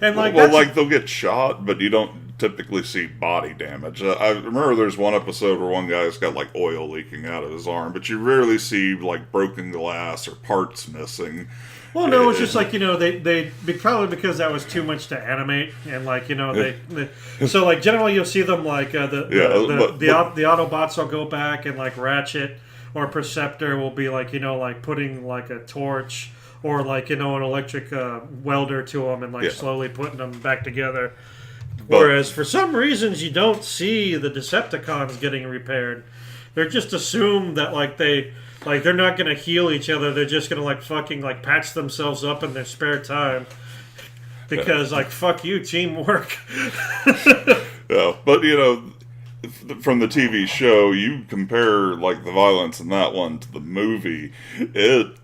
And they'll get shot, but you don't typically see body damage. I remember there's one episode where one guy's got like oil leaking out of his arm, but you rarely see like broken glass or parts missing. Well, no, it's just like, they probably because that was too much to animate, and like, so like generally you'll see them like the Autobots will go back and like Ratchet or Perceptor will be like, like putting like a torch or like, an electric welder to them and like slowly putting them back together. Whereas for some reasons you don't see the Decepticons getting repaired. They're just assumed that like they're not going to heal each other. They're just going to like fucking like patch themselves up in their spare time. Because like, fuck you, teamwork. Yeah, but from the TV show, you compare like the violence in that one to the movie, it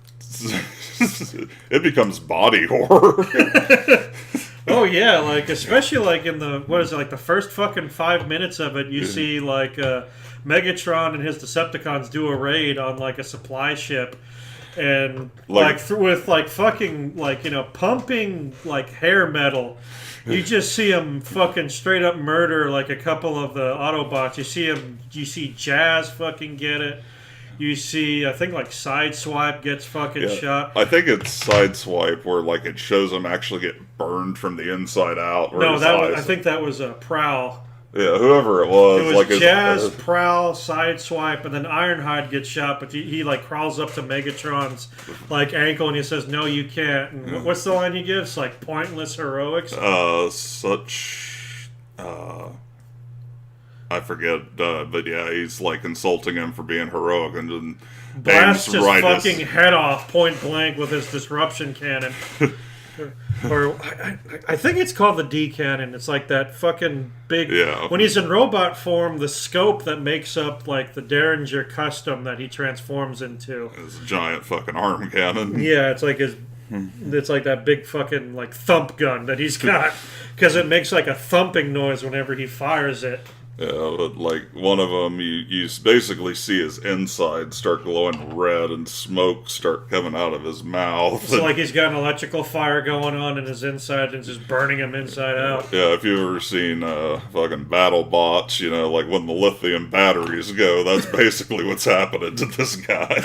becomes body horror. Oh yeah, like especially like in the the first fucking 5 minutes of it, you see like Megatron and his Decepticons do a raid on like a supply ship, and with like fucking like pumping like hair metal. You just see him fucking straight up murder like a couple of the Autobots. You see Jazz fucking get it. You see, I think like Sideswipe gets fucking shot. I think it's Sideswipe where like it shows him actually get burned from the inside out. No, I think that was Prowl. Yeah, whoever it was. It was like Jazz, Prowl, Sideswipe, and then Ironhide gets shot, but he like crawls up to Megatron's like ankle and he says, "No, you can't." And what's the line he gives? Like pointless heroics. I forget, but yeah, he's like insulting him for being heroic and then blasts his fucking head off point blank with his disruption cannon. Or I think it's called the D cannon. It's like that fucking big. Yeah. When he's in robot form, the scope that makes up like the Derringer custom that he transforms into. It's a giant fucking arm cannon. Yeah, it's like his. It's like that big fucking like thump gun that he's got because it makes like a thumping noise whenever he fires it. Yeah, but like one of them, you basically see his inside start glowing red and smoke start coming out of his mouth. It's like he's got an electrical fire going on in his inside and just burning him inside out. Yeah, if you've ever seen fucking battle bots, you know, like when the lithium batteries go, that's basically what's happening to this guy.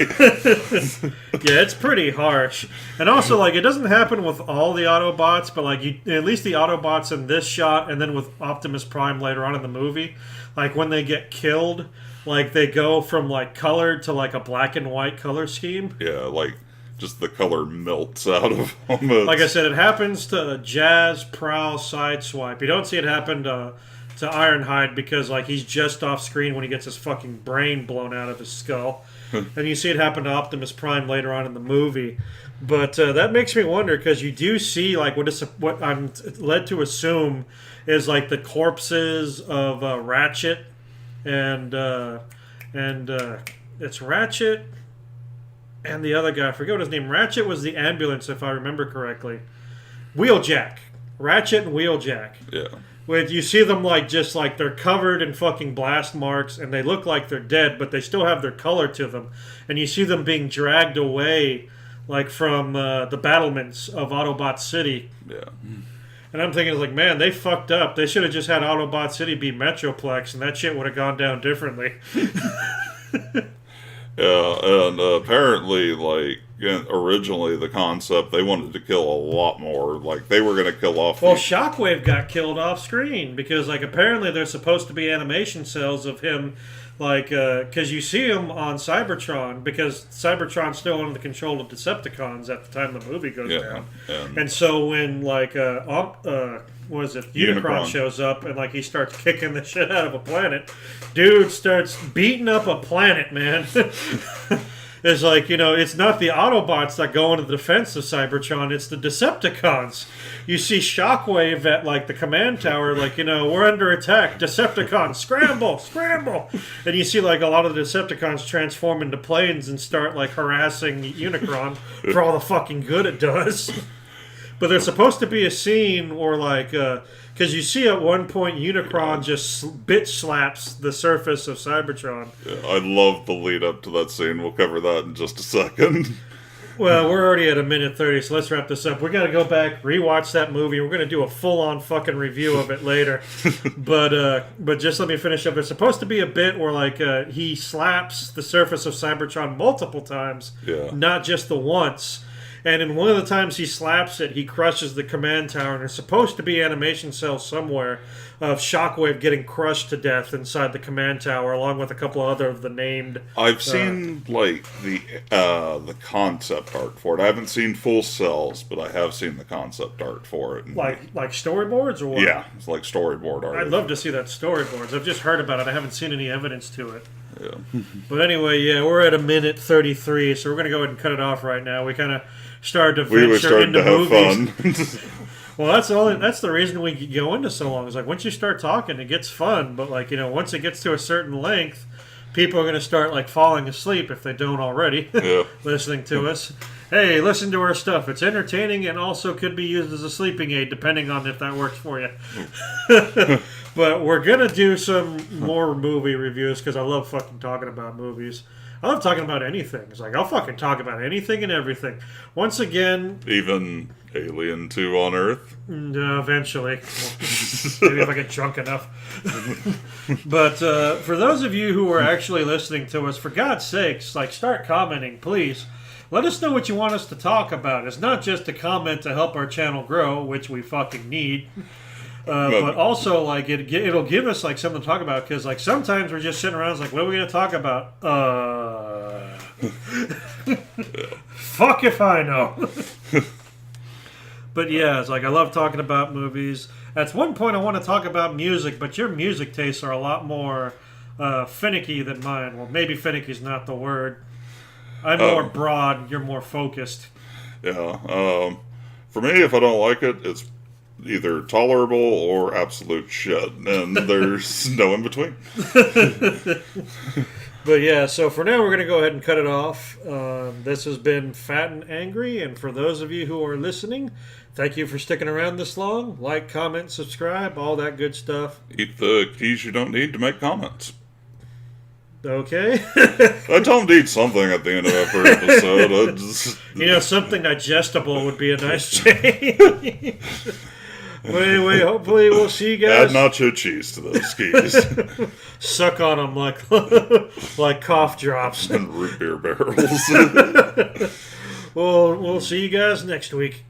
Yeah, it's pretty harsh. And also, like, it doesn't happen with all the Autobots, but like, at least the Autobots in this shot, and then with Optimus Prime later on in the movie. Like when they get killed, like they go from like colored to like a black and white color scheme. Yeah, like just the color melts out of them. Like I said, it happens to Jazz, Prowl, Sideswipe. You don't see it happen to Ironhide because like he's just off screen when he gets his fucking brain blown out of his skull. And you see it happen to Optimus Prime later on in the movie. But that makes me wonder because you do see like what I'm led to assume is like the corpses of Ratchet and it's Ratchet and the other guy. I forget what his name. Ratchet was the ambulance, if I remember correctly. Wheeljack. Ratchet and Wheeljack. Yeah. With you see them like just like they're covered in fucking blast marks and they look like they're dead, but they still have their color to them. And you see them being dragged away like from the battlements of Autobot City. Yeah. And I'm thinking, like, man, they fucked up. They should have just had Autobot City be Metroplex, and that shit would have gone down differently. Yeah, and apparently, like, originally the concept, they wanted to kill a lot more. Like, they were going to kill off... Well, Shockwave got killed off screen, because, like, apparently there's supposed to be animation cells of him, like, because you see him on Cybertron, because Cybertron's still under the control of Decepticons at the time the movie goes down. And so when, like, what is it? Unicron shows up and like he starts kicking the shit out of a planet. Dude starts beating up a planet, man. It's like, you know, it's not the Autobots that go into the defense of Cybertron, it's the Decepticons. You see Shockwave at like the command tower, like, you know, we're under attack. Decepticons, scramble, scramble. And you see like a lot of the Decepticons transform into planes and start like harassing Unicron for all the fucking good it does. But there's supposed to be a scene where, like, because you see at one point Unicron just bitch slaps the surface of Cybertron. Yeah, I love the lead up to that scene. We'll cover that in just a second. Well, we're already at 1:30, so let's wrap this up. We got to go back, rewatch that movie. We're going to do a full-on fucking review of it later. But just let me finish up. There's supposed to be a bit where, like, he slaps the surface of Cybertron multiple times, not just the once. And in one of the times he slaps it, he crushes the command tower, and there's supposed to be animation cells somewhere of Shockwave getting crushed to death inside the command tower, along with a couple other of the named... I've seen, like, the concept art for it. I haven't seen full cells, but I have seen the concept art for it. Like storyboards or what? Yeah, it's like storyboard art. I'd love to see that storyboards. I've just heard about it. I haven't seen any evidence to it. Yeah. But anyway, yeah, we're at 1:33, so we're going to go ahead and cut it off right now. We kind of started to venture into movies. Fun. Well, that's the reason we go into so long. Is like once you start talking, it gets fun. But like, you know, once it gets to a certain length, people are going to start like falling asleep if they don't already listening to us. Hey, listen to our stuff. It's entertaining and also could be used as a sleeping aid, depending on if that works for you. But we're going to do some more movie reviews because I love fucking talking about movies. I love talking about anything. It's like, I'll fucking talk about anything and everything. Once again... Even Alien 2 on Earth? Eventually. Maybe if I get drunk enough. But for those of you who are actually listening to us, for God's sakes, like, start commenting, please. Let us know what you want us to talk about. It's not just a comment to help our channel grow, which we fucking need. But also, like, it'll give us, like, something to talk about, because, like, sometimes we're just sitting around, it's like, what are we going to talk about? Fuck if I know. But yeah, it's like, I love talking about movies. At one point I want to talk about music, but your music tastes are a lot more finicky than mine. Well, maybe finicky is not the word. I'm more broad, you're more focused. Yeah. For me, if I don't like it, it's either tolerable or absolute shit, and there's no in between. But yeah, so for now we're going to go ahead and cut it off. This has been Fat and Angry, and for those of you who are listening, thank you for sticking around this long. Like, comment, subscribe, all that good stuff. Eat the keys you don't need to make comments. Okay. I tell them to eat something at the end of every episode. Something digestible would be a nice change. But anyway, hopefully we'll see you guys. Add nacho cheese to those keys. Suck on them like cough drops. And root beer barrels. We'll see you guys next week.